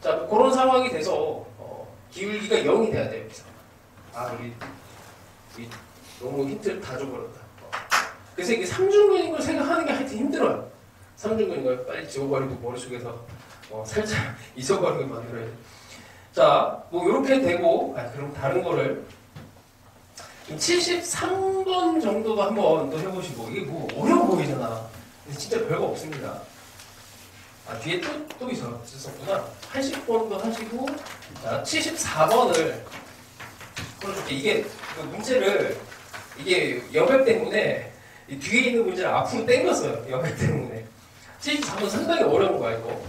자, 뭐 그런 상황이 돼서 기울기가 0이 돼야 돼요. 우리 너무 힌트를 다 줘버렸다. 그래서 이게 삼중근인 걸 생각하는 게 하여튼 힘들어요. 삼중근인 걸 빨리 지워버리고 머릿속에서 살짝 잊어버리게 만들어야 돼. 자, 뭐 이렇게 되고 그럼 다른 거를 73번 정도도 한번 또 해보시고 이게 뭐 어려워 보이잖아. 근데 진짜 별거 없습니다. 뒤에 또 있었구나. 80번도 하시고 자 74번을 풀어줄게. 이게 그 문제를 이게 여백 때문에 이 뒤에 있는 문제를 앞으로 당겼어요. 여백 때문에. 74번 상당히 어려운 거야 이거.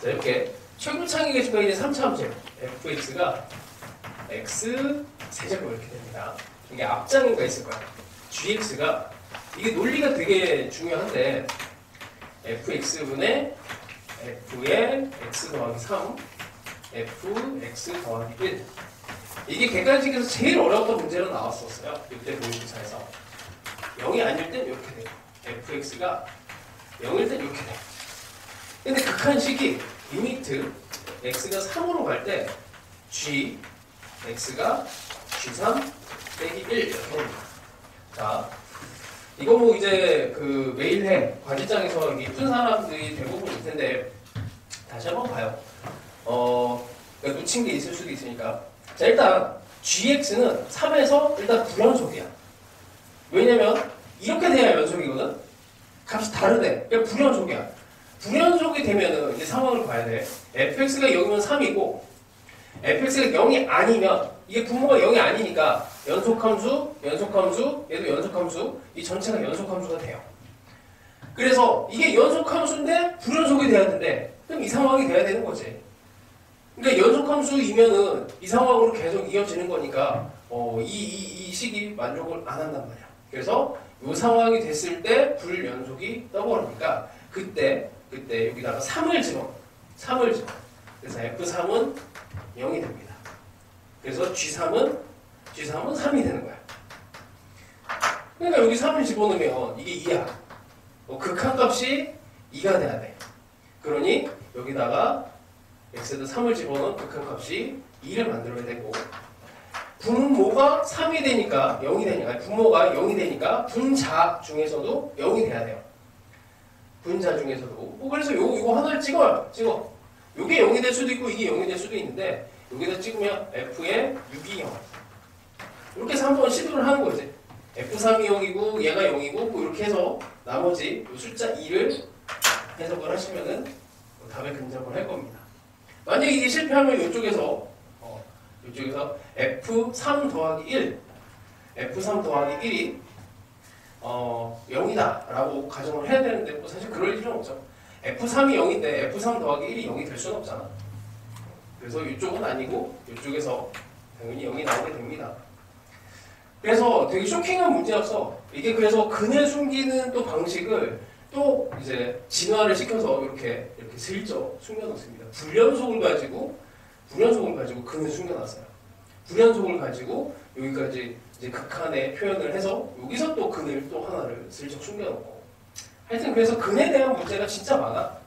자 이렇게 최고창에 계시면 이제 3차함수 fx가 x 세제곱 이렇게 됩니다. 이게 앞장인가 있을 거야. gx가 이게 논리가 되게 중요한데 fx분의 f의 x 더하기 3 fx 더하기 1 이게 객관식에서 제일 어려웠던 문제로 나왔었어요. 6대 보유부사에서 0이 아닐 땐 이렇게 돼요. fx가 0일 땐 이렇게 돼요. 근데 극한식이 리미트 x가 3으로 갈 때 g x가 g3 빼기 1 이렇게 됩니다. 자, 이거 뭐 이제 그 매일해 과제장에서 이게 푼 사람들이 대부분 있을 텐데 다시 한번 봐요. 그러니까 놓친 게 있을 수도 있으니까. 자, 일단 gx는 3에서 일단 불연속이야. 왜냐면 이렇게 돼야 연속이거든. 값이 다르대. 그러니까 불연속이야. 불연속이 되면은 이제 상황을 봐야 돼. fx가 0이면 3이고 fx가 0이 아니면 이게 분모가 0이 아니니까 연속함수, 얘도 연속함수, 이 전체가 연속함수가 돼요. 그래서 이게 연속함수인데 불연속이 돼야 되는데 그럼 이 상황이 돼야 되는 거지. 그러니까 연속함수이면은 이 상황으로 계속 이어지는 거니까 이 식이 만족을 안 한단 말이야. 그래서 이 상황이 됐을 때 불연속이 떠오르니까 그때 여기다가 3을 집어. 그래서 F3은 0이 됩니다. 그래서 G3은 3이 되는 거야. 그러니까 여기 3을 집어넣으면 이게 2야. 극한값이 2가 돼야 돼. 그러니 여기다가 x에다 3을 집어넣은 극한값이 2를 만들어야 되고 분모가 3이 되니까 0이 되니까 분모가 0이 되니까 분자 중에서도 0이 돼야 돼요. 분자 중에서도 그래서 요거 하나를 찍어. 요게 0이 될 수도 있고 이게 0이 될 수도 있는데 여기다 찍으면 f의 6이 0 이렇게 해서 한번 시도를 하는 거지. f3이 0이고 얘가 0이고 뭐 이렇게 해서 나머지 요 숫자 2를 해석을 하시면은 답에 근접을 할 겁니다. 만약에 이게 실패하면 이쪽에서 f3 더하기 1 f3 더하기 1이 0이다 라고 가정을 해야 되는데 뭐 사실 그럴 일은 없죠. f3이 0인데 f3 더하기 1이 0이 될 수는 없잖아. 그래서 이쪽은 아니고 이쪽에서 당연히 0이 나오게 됩니다. 그래서 되게 쇼킹한 문제였어. 이게 그래서 근을 숨기는 또 방식을 또 이제 진화를 시켜서 이렇게 슬쩍 숨겨놓습니다. 불연속을 가지고 근을 숨겨놨어요. 불연속을 가지고 여기까지 이제 극한의 표현을 해서 여기서 또 근을 또 하나를 슬쩍 숨겨놓고 하여튼 그래서 근에 대한 문제가 진짜 많아.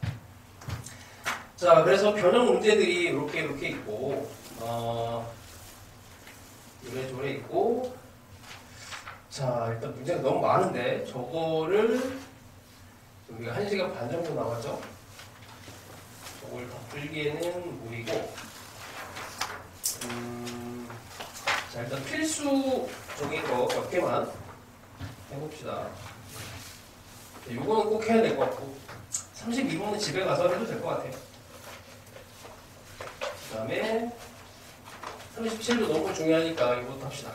자, 그래서 변형 문제들이 이렇게 있고 이래저래 있고 자, 일단 문제가 너무 많은데 저거를 우리가 1시간 반 정도 남았죠? 저걸 다 풀기에는 무리고 자, 일단 필수적인 거 몇 개만 해봅시다. 요거는 꼭 해야 될 것 같고 32번은 집에 가서 해도 될 것 같아요. 그 다음에 37도 너무 중요하니까 이것도 합시다.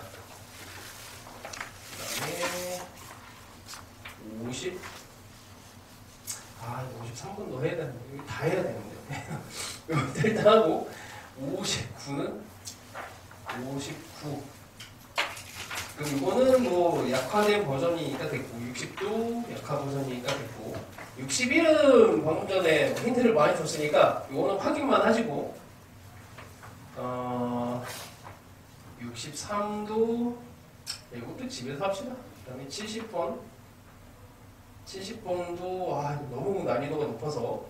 그 다음에 50 53번도 해야 되는데 이거 다 해야 되는데 이것도 일단 하고 59는 59 그럼 이거는 뭐 약화된 버전이니까 됐고 60도 약화 버전이니까 됐고 61은 방금 전에 힌트를 많이 줬으니까 이거는 확인만 하시고 63도 이것도 집에서 합시다. 그 다음에 70번도 너무 난이도가 높아서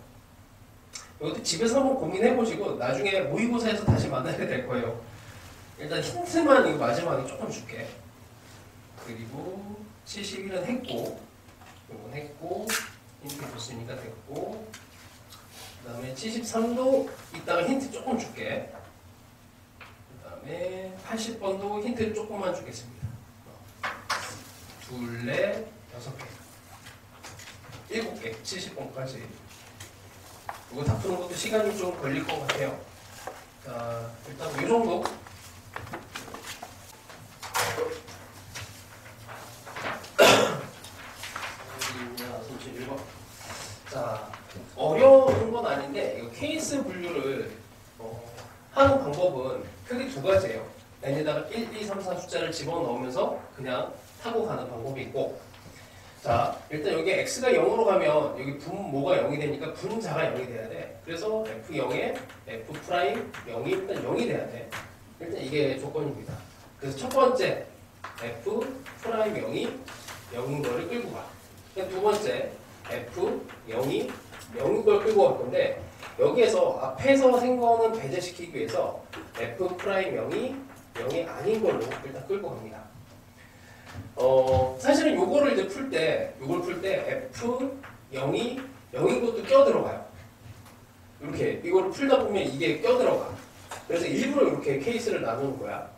이것도 집에서 한번 고민해보시고 나중에 모의고사에서 다시 만나야 될 거예요. 일단 힌트만 이거 마지막에 조금 줄게. 그리고 71은 했고 이건 했고 힌트 줬으니까 됐고 그 다음에 73도 이따가 힌트 조금 줄게. 그 다음에 80번도 힌트를 조금만 주겠습니다. 둘, 넷, 6개 7개 70번까지 이거 다 푸는 것도 시간이 좀 걸릴 것 같아요. 자, 일단 이 정도. 자, 어려운 건 아닌데 이거 케이스 분류를 하는 방법은 크게 두 가지예요. n에다가 1, 2, 3, 4 숫자를 집어넣으면서 그냥 타고 가는 방법이 있고 자, 일단 여기 x가 0으로 가면 여기 분모가 0이 되니까 분자가 0이 돼야 돼. 그래서 f0에 f'0이 일단 0이 돼야 돼. 일단 이게 조건입니다. 그래서 첫 번째 f'0이 0인 거를 끌고 가. 두 번째 f0이 0인 걸 끌고 갈 건데 여기에서 앞에서 생거는 배제시키기 위해서 f'0이 0이 아닌 걸로 일단 끌고 갑니다. 사실은 요거를 이제 요걸 풀 때 F0이 0인 것도 껴들어가요. 이렇게 이거를 풀다 보면 이게 껴들어가. 그래서 일부러 이렇게 케이스를 나누는 거야.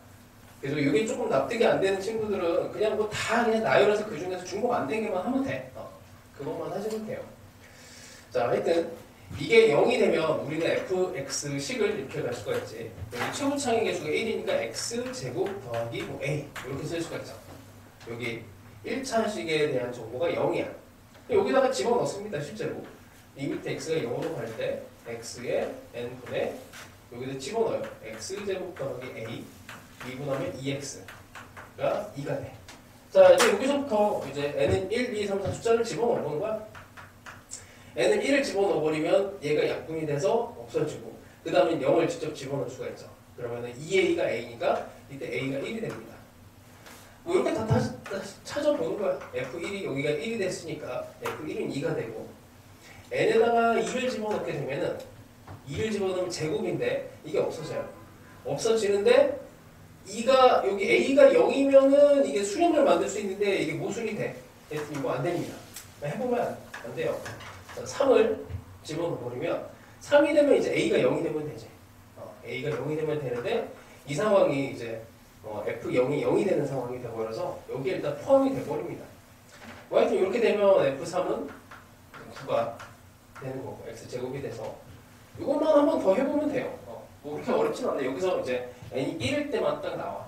그래서 이게 조금 납득이 안 되는 친구들은 그냥 뭐 다 그냥 나열해서 그 중에서 중복 안 된 게만 하면 돼. 그것만 하시면 돼요. 자, 하여튼 이게 0이 되면 우리는 fx식을 이렇게 갈 수가 있지. 여기 최고창의 개수가 1이니까 x제곱 더하기 뭐 a 이렇게 쓸 수가 있죠. 여기 1차식에 대한 정보가 0이야. 여기다가 집어넣습니다. 실제로. 이 밑에 x가 0으로 갈 때 x의 n분의 여기다 집어넣어요. x제곱 더하기 a 2분하면 2x가 2가 돼. 자, 이제 여기서부터 이제 n은 1, 2, 3, 4 숫자를 집어넣어보는 거야. n은 1을 집어넣어버리면 얘가 약분이 돼서 없어지고 그 다음에 0을 직접 집어넣을 수가 있죠. 그러면 2a가 a니까 이때 a가 1이 됩니다. 뭐 이렇게 다 다시 찾아보는 거야. f1이 여기가 1이 됐으니까 f1은 2가 되고 n에다가 2를 집어넣게 되면은 2를 집어넣으면 제곱인데 이게 없어져요. 없어지는데 2가 여기 a가 0이면은 이게 수렴을 만들 수 있는데 이게 모순이 돼. 이거 안 됩니다. 해보면 안 돼요. 3을 집어넣어버리면 3이 되면 이제 a가 0이 되면 되지. a가 0이 되면 되는데 이 상황이 이제 f0이 0이 되는 상황이 되어버려서 여기에 일단 포함이 돼버립니다. 뭐 하여튼 이렇게 되면 f3은 9가 되는 거고 x제곱이 돼서 이것만 한번 더 해보면 돼요. 뭐 그렇게 어렵진 않아요. 여기서 이제 n이 1일 때만 딱 나와.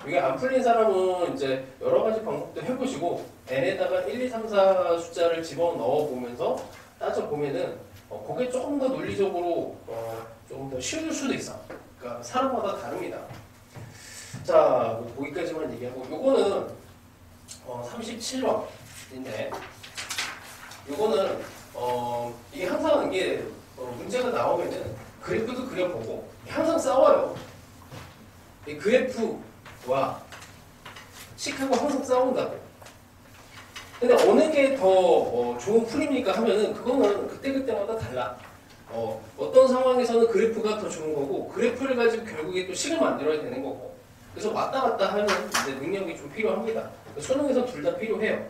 이게 안 풀린 사람은 이제 여러 가지 방법도 해보시고 n에다가 1, 2, 3, 4 숫자를 집어넣어 보면서 따져보면은 그게 조금 더 논리적으로 조금 더 쉬울 수도 있어. 그러니까 사람마다 다릅니다. 자, 뭐 거기까지만 얘기하고 요거는 37번인데 요거는 이게 항상 이게 문제가 나오면은 그래프도 그려보고 항상 싸워요. 이 그래프와 식하고 항상 싸운다고. 근데 어느 게 더 좋은 풀입니까 하면은 그거는 그때그때마다 달라. 어떤 상황에서는 그래프가 더 좋은 거고 그래프를 가지고 결국에 또 식을 만들어야 되는 거고 그래서 왔다 갔다 하는 이제 능력이 좀 필요합니다. 수능에서 둘 다 필요해요.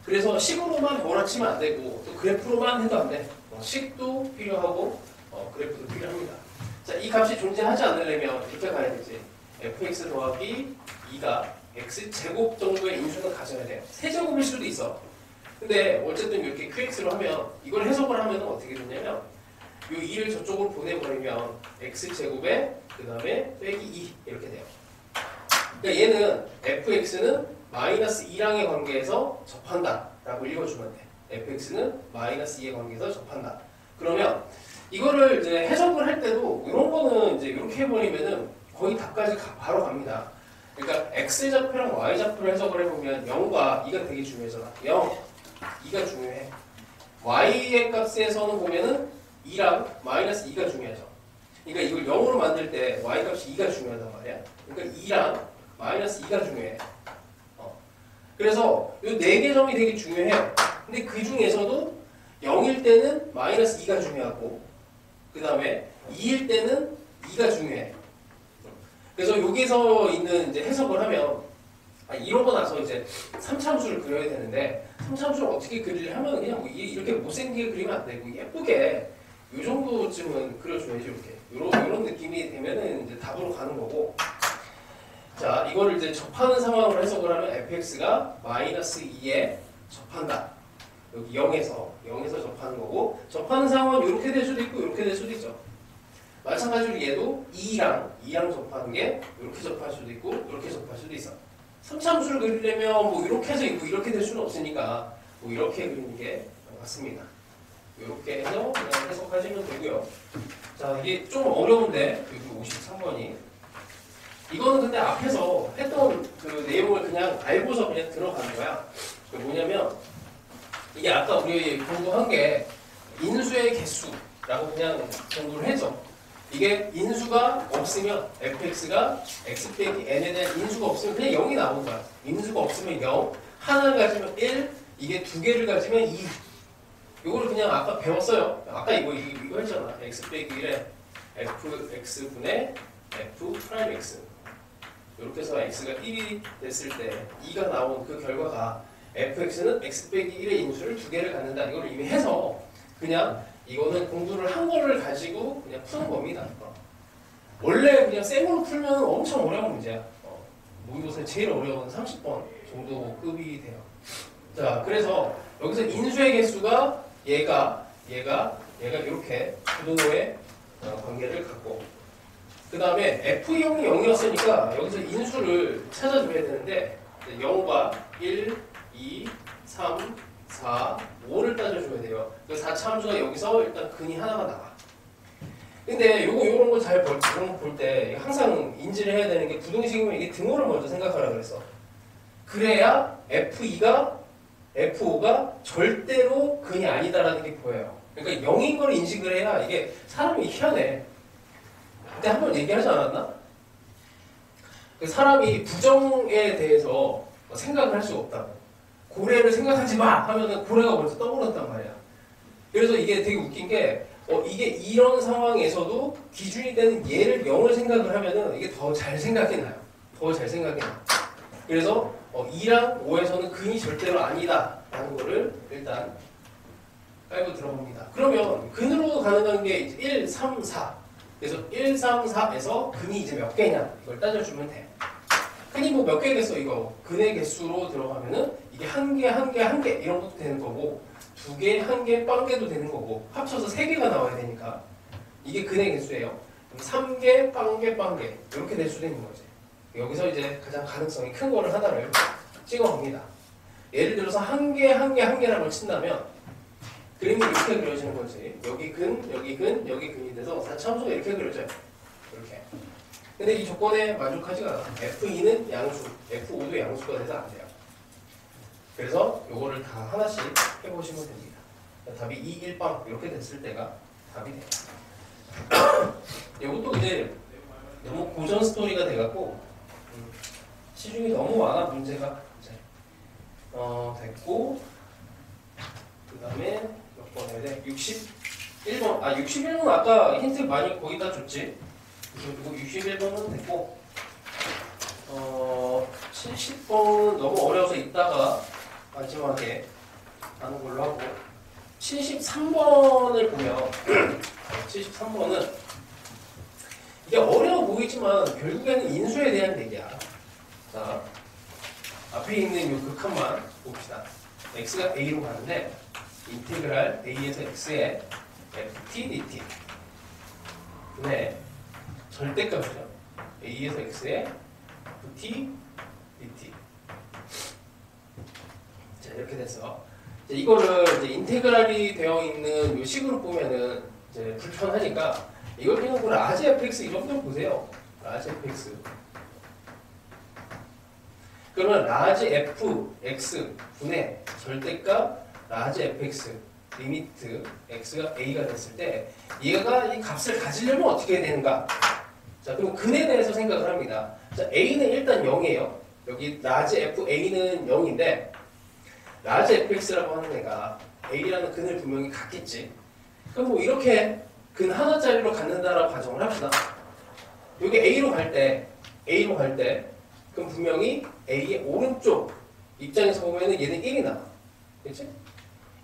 그래서 식으로만 몰아치면 안 되고 또 그래프로만 해도 안 돼. 식도 필요하고 그래프도 필요합니다. 자, 이 값이 존재하지 않으려면 이렇게 가야 되지. fx 더하기 2가 x제곱 정도의 인수는 가져야 돼요. 세제곱일 수도 있어. 근데 어쨌든 이렇게 qx로 하면 이걸 해석을 하면 어떻게 되냐면 이 2를 저쪽으로 보내버리면 x제곱에 그 다음에 빼기 2 이렇게 돼요. 그러니까 얘는 fx는 마이너스 2랑의 관계에서 접한다 라고 읽어주면 돼. fx는 마이너스 2의 관계에서 접한다. 그러면 이거를 이제 해석을 할 때도 이런 거는 이제 이렇게 해버리면은 거의 답까지 바로 갑니다. 그러니까 x좌표랑 y좌표를 해석을 해보면 0과 2가 되게 중요하잖아. 0, 2가 중요해. y의 값에서는 보면은 2랑 마이너스 2가 중요하죠. 그러니까 이걸 0으로 만들 때 y 값이 2가 중요하단 말이야. 그러니까 2랑 마이너스 2가 중요해. 그래서 이 4개 점이 되게 중요해요. 근데 그 중에서도 0일 때는 마이너스 2가 중요하고 그 다음에 2일 때는 2가 중요해. 그래서 여기서 있는 이제 해석을 하면 이러고 나서 이제 3차함수를 그려야 되는데 3차함수를 어떻게 그리려 하면 그냥 뭐 이렇게 못생기게 그리면 안 되고 예쁘게 이 정도쯤은 그려줘야지 이렇게 이런 느낌이 되면은 이제 답으로 가는 거고. 자, 이거를 이제 접하는 상황으로 해석을 하면 fx가 마이너스 2에 접한다. 여기 0에서 접하는 거고 접하는 상황은 이렇게 될 수도 있고 이렇게 될 수도 있죠. 마찬가지로 얘도 2랑 접하는 게 이렇게 접할 수도 있고 이렇게 접할 수도 있어. 3차함수를 그리려면 뭐 이렇게 해서 있고 이렇게 될 수는 없으니까 뭐 이렇게 그리는 게 맞습니다. 이렇게 해서 그냥 해석하시면 되고요. 자, 이게 좀 어려운데 여기 53번이 이거는 근데 앞에서 했던 그 내용을 그냥 알고서 그냥 들어가는 거야. 뭐냐면 이게 아까 우리 공부한 게 인수의 개수라고 그냥 공부를 해줘. 이게 인수가 없으면 fx가 x 빼기 n에 대한 인수가 없으면 그냥 0이 나오는 거야. 인수가 없으면 0, 하나를 가지면 1, 이게 2개를 가지면 2. 이거를 그냥 아까 배웠어요. 아까 이거 했잖아. x 빼기 1에 fx분의 f 프라임 x. 이렇게 해서 x가 1이 됐을 때 2가 나온 그 결과가 fx는 x 빼기 1의 인수를 두 개를 갖는다. 이걸 이미 해서 그냥 이거는 공부를 한 거를 가지고 그냥 푸는 겁니다. 원래 그냥 생으로 풀면 엄청 어려운 문제야. 모의고사에 제일 어려운 30번 정도 급이 돼요. 자, 그래서 여기서 인수의 개수가 얘가 이렇게 부등호의 관계를 갖고, 그 다음에 F0이 0이었으니까 여기서 인수를 찾아줘야 되는데 0과 1, 2, 3, 4, 5를 따져줘야 돼요. 그 4차 함수가 여기서 일단 근이 하나가 나와. 근데 요런 거 잘 볼 때 항상 인지를 해야 되는 게 부등식이면 이게 등호를 먼저 생각하라 그랬어. 그래야 F5가 절대로 근이 아니다라는 게 보여요. 그러니까 0인 걸 인식을 해야 이게 사람이 희한해. 그때 한번 얘기하지 않았나? 그 사람이 부정에 대해서 생각을 할 수가 없다고. 고래를 생각하지 마! 하면은 고래가 먼저 떠오른단 말이야. 그래서 이게 되게 웃긴 게 이게 이런 상황에서도 기준이 되는 얘를 0을 생각을 하면은 이게 더 잘 생각이 나요. 더 잘 생각이 나. 그래서 2랑 5에서는 근이 절대로 아니다 라는 거를 일단 깔고 들어봅니다. 그러면 근으로 가능한 게 1, 3, 4. 그래서 1, 3, 4에서 근이 이제 몇 개냐 이걸 따져주면 돼. 근이 뭐 몇 개겠어 이거. 근의 개수로 들어가면은 이게 한 개 이런 것도 되는 거고, 2개, 1개, 빵개도 되는 거고, 합쳐서 3개가 나와야 되니까 이게 근의 개수예요. 그럼 3개, 빵개 이렇게 될 수도 있는 거지. 여기서 이제 가장 가능성이 큰 거를 하나를 찍어봅니다. 예를 들어서 한 개라고 친다면 그림이 이렇게 그려지는 거지. 여기 근, 여기 근이 돼서 4차 함수가 이렇게 그려져요. 이렇게. 근데 이 조건에 만족하지가 않아. F2는 양수, F5도 양수가 돼서 안 돼요. 그래서 요거를 다 하나씩 해보시면 됩니다. 답이 2, 1빵 이렇게 됐을 때가 답이 돼요. 이것도 이제 너무 고전 스토리가 돼갖고 시중에 너무 많아 문제가 이제 됐고, 그 다음에 몇 번 해야 돼? 61번. 61번 아까 힌트 많이 거기다 줬지. 그리고 61번은 됐고, 70번은 너무 어려워서 이따가 마지막에 하는 걸로 하고, 73번을 보면 73번은 이게 어려워 보이지만 결국에는 인수에 대한 얘기야. 자, 앞에 있는 이 극한만 봅시다. x가 a로 가는데 인테그랄 a에서 x에 ft dt 분의 절대값이죠. a에서 x에 ft dt. 자, 이렇게 됐어. 이거를 이제 인테그랄이 되어 있는 이 식으로 보면은 이제 불편하니까 이걸 그냥 뭐 라지 fx 이 정도로 보세요. 라지 fx. 그러면 라지 fx 분의 절대값 라지 fx 리미트 x가 a가 됐을 때 얘가 이 값을 가지려면 어떻게 해야 되는가? 자, 그럼 근에 대해서 생각을 합니다. 자, a는 일단 0이에요. 여기 라지 fa는 0인데 라지 fx라고 하는 애가 a라는 근을 분명히 갖겠지. 그럼 뭐 이렇게 근 하나짜리로 갖는다라고 가정을 합시다. 여기 A로 갈 때 그럼 분명히 A의 오른쪽 입장에서 보면은 얘는 1이 나와. 그렇지?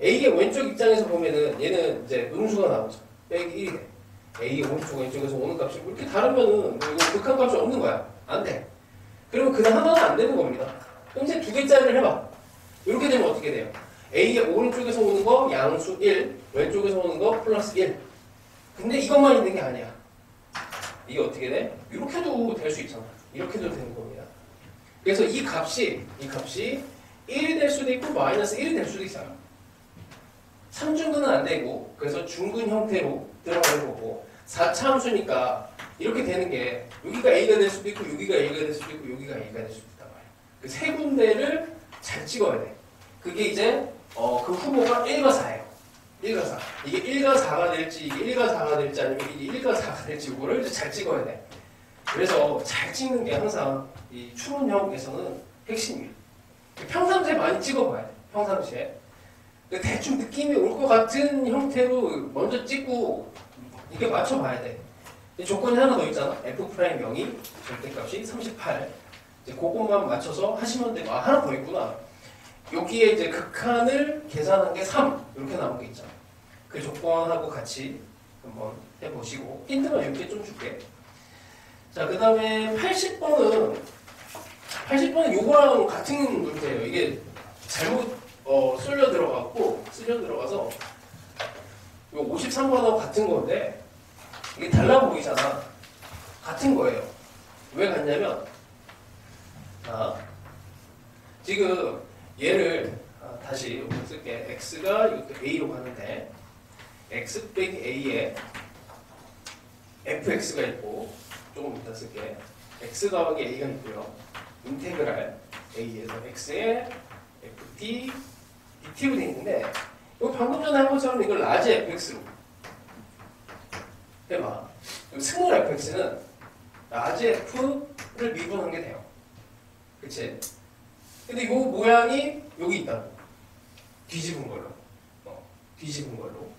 A의 왼쪽 입장에서 보면은 얘는 이제 음수가 나오죠. 빼기 1이 돼. A의 오른쪽 왼쪽에서 오는 값이 이렇게 다르면은 이거 극한 값이 없는 거야. 안 돼. 그러면 근 하나는 안 되는 겁니다. 그럼 이제 두 개짜리를 해봐. 이렇게 되면 어떻게 돼요? A의 오른쪽에서 오는 거 양수 1, 왼쪽에서 오는 거 플러스 1. 근데 이것만 있는 게 아니야. 이게 어떻게 돼? 이렇게도 될 수 있잖아. 이렇게도 되는 겁니다. 그래서 이 값이 1이 될 수도 있고 마이너스 1이 될 수도 있어요. 3중근은 안 되고, 그래서 중근 형태로 들어가는 거고, 4차 함수니까 이렇게 되는 게 여기가 A가 될 수도 있고 여기가 A가 될 수도 있고 여기가 A가 될 수도 있단 말이야. 그 세 군데를 잘 찍어야 돼. 그게 이제 그 후보가 1과 4예요. 1과 4. 이게 1과 4가 될지, 이게 1과 4가 될지, 아니면 이게 1과 4가 될지, 이거를 이제 잘 찍어야 돼. 그래서 잘 찍는 게 항상 이 추론형에서는 핵심이에요. 평상시에 많이 찍어봐야 돼. 평상시에. 대충 느낌이 올 것 같은 형태로 먼저 찍고, 이게 맞춰봐야 돼. 조건이 하나 더 있잖아. f 프라임 0이 절대값이 38. 이제 그것만 맞춰서 하시면 되고, 아, 하나 더 있구나. 여기에 이제 극한을 계산한 게 3 이렇게 나온 게 있잖아. 그 조건하고 같이 한번 해보시고 힌트만 이렇게 좀 줄게. 자, 그 다음에 80번은 요거랑 같은 문제예요. 이게 잘못 쓸려 들어가서 요 53번하고 같은 건데 이게 달라 보이잖아. 같은 거예요. 왜 같냐면 지금 얘를 다시 여기 쓸게. x가 이것도 a로 가는데 x 빼기 a에 fx가 있고 조금 이따 쓸게. x 더하기 a가 있고요. 인테그랄 a에서 x에 ft dt로 되어 있는데 이거 방금 전에 한 것처럼 이걸 라지 fx로 해봐. 스몰 fx는 라지 f를 미분한 게 돼요. 그치? 근데 이 모양이 여기 있다고. 뒤집은 걸로. 뒤집은 걸로.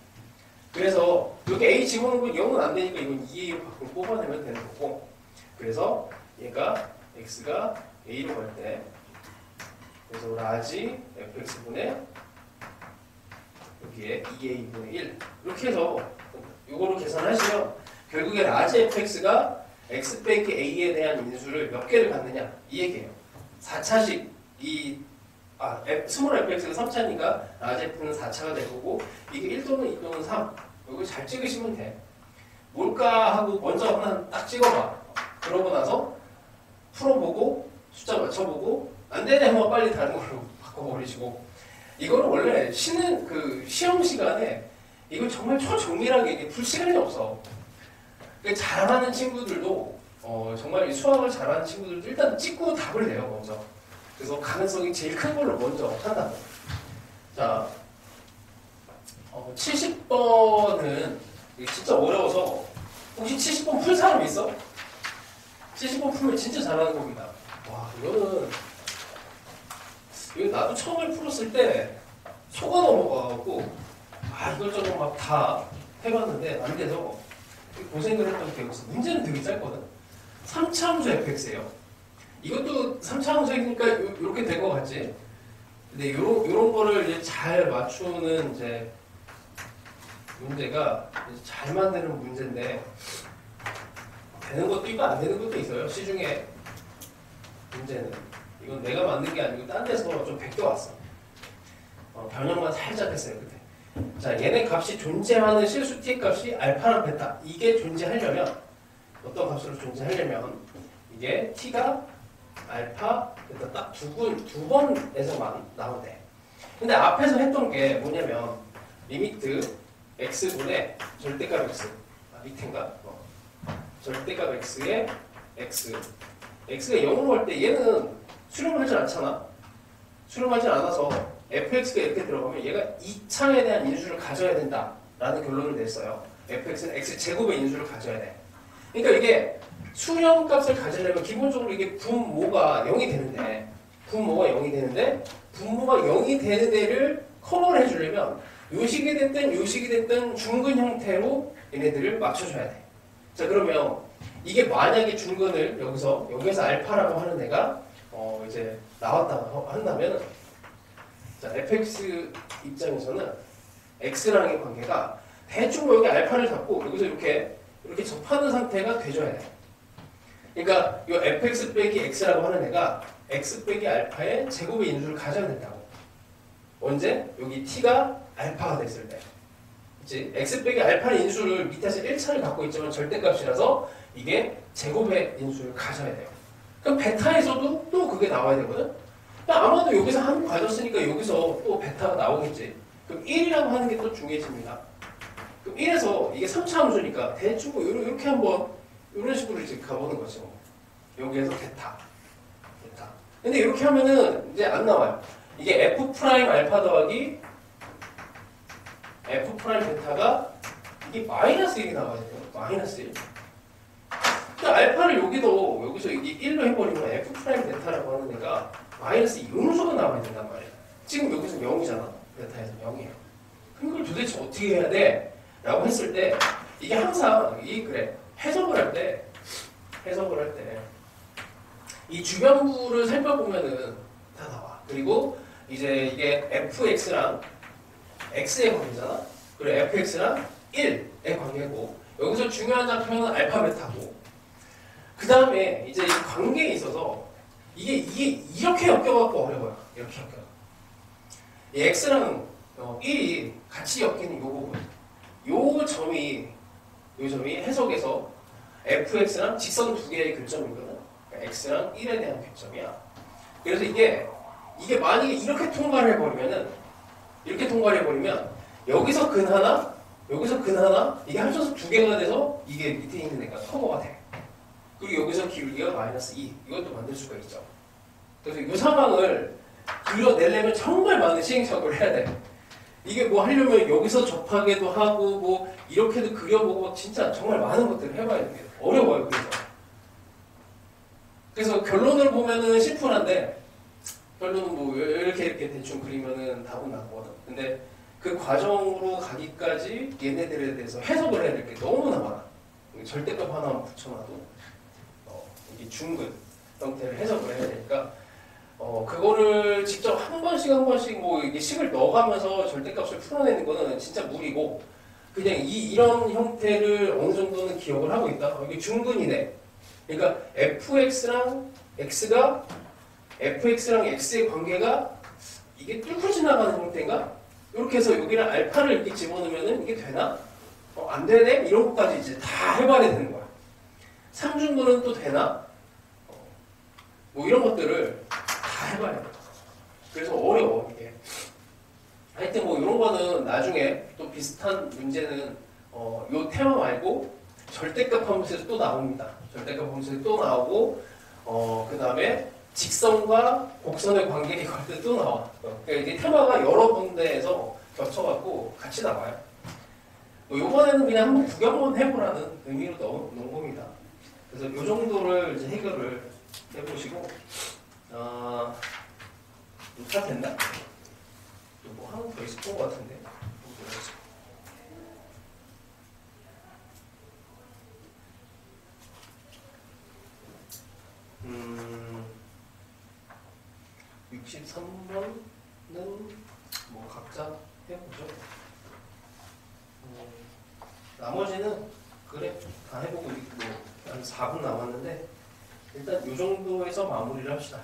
그래서 여기 a 집어넣으면 0은 안 되니까 이건 2a로 밖으로 뽑아내면 되는 거고. 그래서 얘가 x가 a로 갈 때 그래서 라지 fx분의 여기에 2a분의 1 이렇게 해서 이거로 계산하시면 결국에 라지 fx가 x 빼기 a에 대한 인수를 몇 개를 갖느냐 이 얘기예요. 4차식 스몰 fx가 3차니까 라지 f는 4차가 될 거고 이게 1 또는 2 또는 3 이거 잘 찍으시면 돼. 뭘까 하고 먼저 하나 딱 찍어봐. 그러고 나서 풀어보고 숫자 맞춰보고 안 되네 하면 빨리 다른 걸로 바꿔버리시고 이거는 원래 시험 시간에 이거 정말 초정밀하게 풀 시간이 없어. 그러니까 잘하는 친구들도 정말 수학을 잘하는 친구들도 일단 찍고 답을 내요 먼저. 그래서 가능성이 제일 큰 걸로 먼저 한다고. 자, 70번은 진짜 어려워서 혹시 70번 풀 사람 있어? 70번 풀면 진짜 잘하는 겁니다. 와, 이거 나도 처음에 풀었을 때 속아 넘어가고 이것저것 막 다 해봤는데 안 돼서 고생을 했던 기억이 있어. 문제는 되게 짧거든. 3차 함수 fx예요. 이것도 3차 함수이니까 이렇게 될 것 같지? 근데 요런 거를 이제 잘 맞추는 이제 문제가 이제 잘 만드는 문제인데 되는 것도 있고 안 되는 것도 있어요. 시중에 문제는 이건 내가 만든 게 아니고 딴 데서 좀 베껴왔어. 변형만 살짝 했어요 그때. 자, 얘네 값이 존재하는 실수 t 값이 알파랑 베타 이게 존재하려면 어떤 값으로 존재하려면 이게 t가 알파 베타 딱 두 번에서만 나오대. 근데 앞에서 했던 게 뭐냐면 리미트 x분의 절대값 x 밑인가? 절대값 x에 x가 0으로 갈 때 얘는 수렴하지 않잖아. 수렴하지 않아서 fx가 이렇게 들어가면 얘가 2차에 대한 인수를 가져야 된다라는 결론을 냈어요. fx는 x제곱의 인수를 가져야 돼. 그러니까 이게 수렴값을 가지려면 기본적으로 이게 분모가 0이 되는데 분모가 0이 되는 데를 커버를 해주려면 요식이 됐든 중근 형태로 얘네들을 맞춰줘야 돼. 자, 그러면 이게 만약에 중근을 여기서 알파라고 하는 애가 이제 나왔다고 한다면 자, fx 입장에서는 x랑의 관계가 대충 여기 알파를 잡고 여기서 이렇게 접하는 상태가 돼줘야 돼. 그러니까 이 fx 빼기 x라고 하는 애가 x 빼기 알파의 제곱의 인수를 가져야 된다고. 언제? 여기 t가 알파가 됐을 때. 그치? x 빼기 알파의 인수를 밑에서 1차를 갖고 있지만 절대값이라서 이게 제곱의 인수를 가져야 돼요. 그럼 베타에서도 또 그게 나와야 되거든? 아마도 여기서 한 번 가졌으니까 여기서 또 베타가 나오겠지. 그럼 1이라고 하는 게 또 중요해집니다. 그럼 1에서 이게 3차 함수니까 대충 뭐 이렇게 한번 이런 식으로 이제 가보는 거죠. 여기에서 베타. 근데 이렇게 하면은 이제 안 나와요. 이게 f 프라임 알파 더하기 f 프라임 베타가 이게 마이너스 1이 나와야 돼요. 마이너스 1. 그러니까 알파를 여기서 이게 1로 해버리면 f 프라임 베타라고 하는 애가 마이너스 음수가 나와야 된단 말이에요. 지금 여기서 0이잖아. 베타에서 0이에요. 그럼 이걸 도대체 어떻게 해야 돼? 라고 했을 때 이게 항상 그래. 해석을 할 때 이 주변부를 살펴보면은 다 나와. 그리고 이제 이게 fx랑 x의 관계잖아. 그리고 fx랑 1의 관계고, 여기서 중요한 좌표는 알파 베타고, 그 다음에 이제 이 관계에 있어서 이게 이렇게 엮여갖고 어려워요. 이렇게 엮여. 이 x랑 1이 같이 엮이는 요 부분, 요 점이 해석에서 fx랑 직선 두 개의 교점이거든. 그러니까 x랑 1에 대한 교점이야. 그래서 이게 만약에 이렇게 통과를 해버리면 여기서 근 하나, 여기서 근 하나, 이게 합쳐서 두 개가 돼서 이게 밑에 있는 애가 커버가 돼. 그리고 여기서 기울기가 마이너스 2, 이것도 만들 수가 있죠. 그래서 이 상황을 그려내려면 정말 많은 시행착오를 해야 돼. 이게 뭐 하려면 여기서 접하게도 하고 뭐 이렇게도 그려보고 막 진짜 정말 많은 것들을 해봐야 돼요. 어려워요. 그래서 결론을 보면은 심플한데, 결론은 뭐 이렇게 대충 그리면은 답은 나거든. 근데 그 과정으로 가기까지 얘네들에 대해서 해석을 해야 될 게 너무나 많아. 절대값 하나만 붙여놔도 이게 중근 형태를 해석을 해야 되니까 그거를 직접 한 번씩 뭐 이게 식을 넣어가면서 절대값을 풀어내는 거는 진짜 무리고, 그냥 이런 형태를 어느 정도는 기억을 하고 있다. 이게 중근이네. 그러니까 fx랑 x의 관계가 이게 뚫고 지나가는 형태인가? 이렇게 해서 여기를 알파를 이렇게 집어넣으면 이게 되나? 안 되네? 이런 것까지 이제 다 해봐야 되는 거야. 삼중근은 또 되나? 뭐 이런 것들을 다 해봐야 돼. 그래서 어려워, 이게. 하여튼 뭐 이런 거는 나중에 또 비슷한 문제는 요 테마 말고 절대값 함수에서 또 나옵니다. 절대값 함수에서 또 나오고, 그 다음에 직선과 곡선의 관계 이걸 때 또 나와. 그러니까 이게 테마가 여러 군데에서 겹쳐갖고 같이 나와요. 뭐 요번에는 그냥 한번 구경만 해보라는 의미로 넣은 겁니다. 그래서 요 정도를 이제 해결을 해보시고, 다 됐나? 또 뭐 하나 더 있었던 것 같은데. 음, 63번은 뭐 각자 해보죠. 나머지는 그래 다 해보고 있고 한 4분 남았는데 일단 이 정도에서 마무리를 합시다.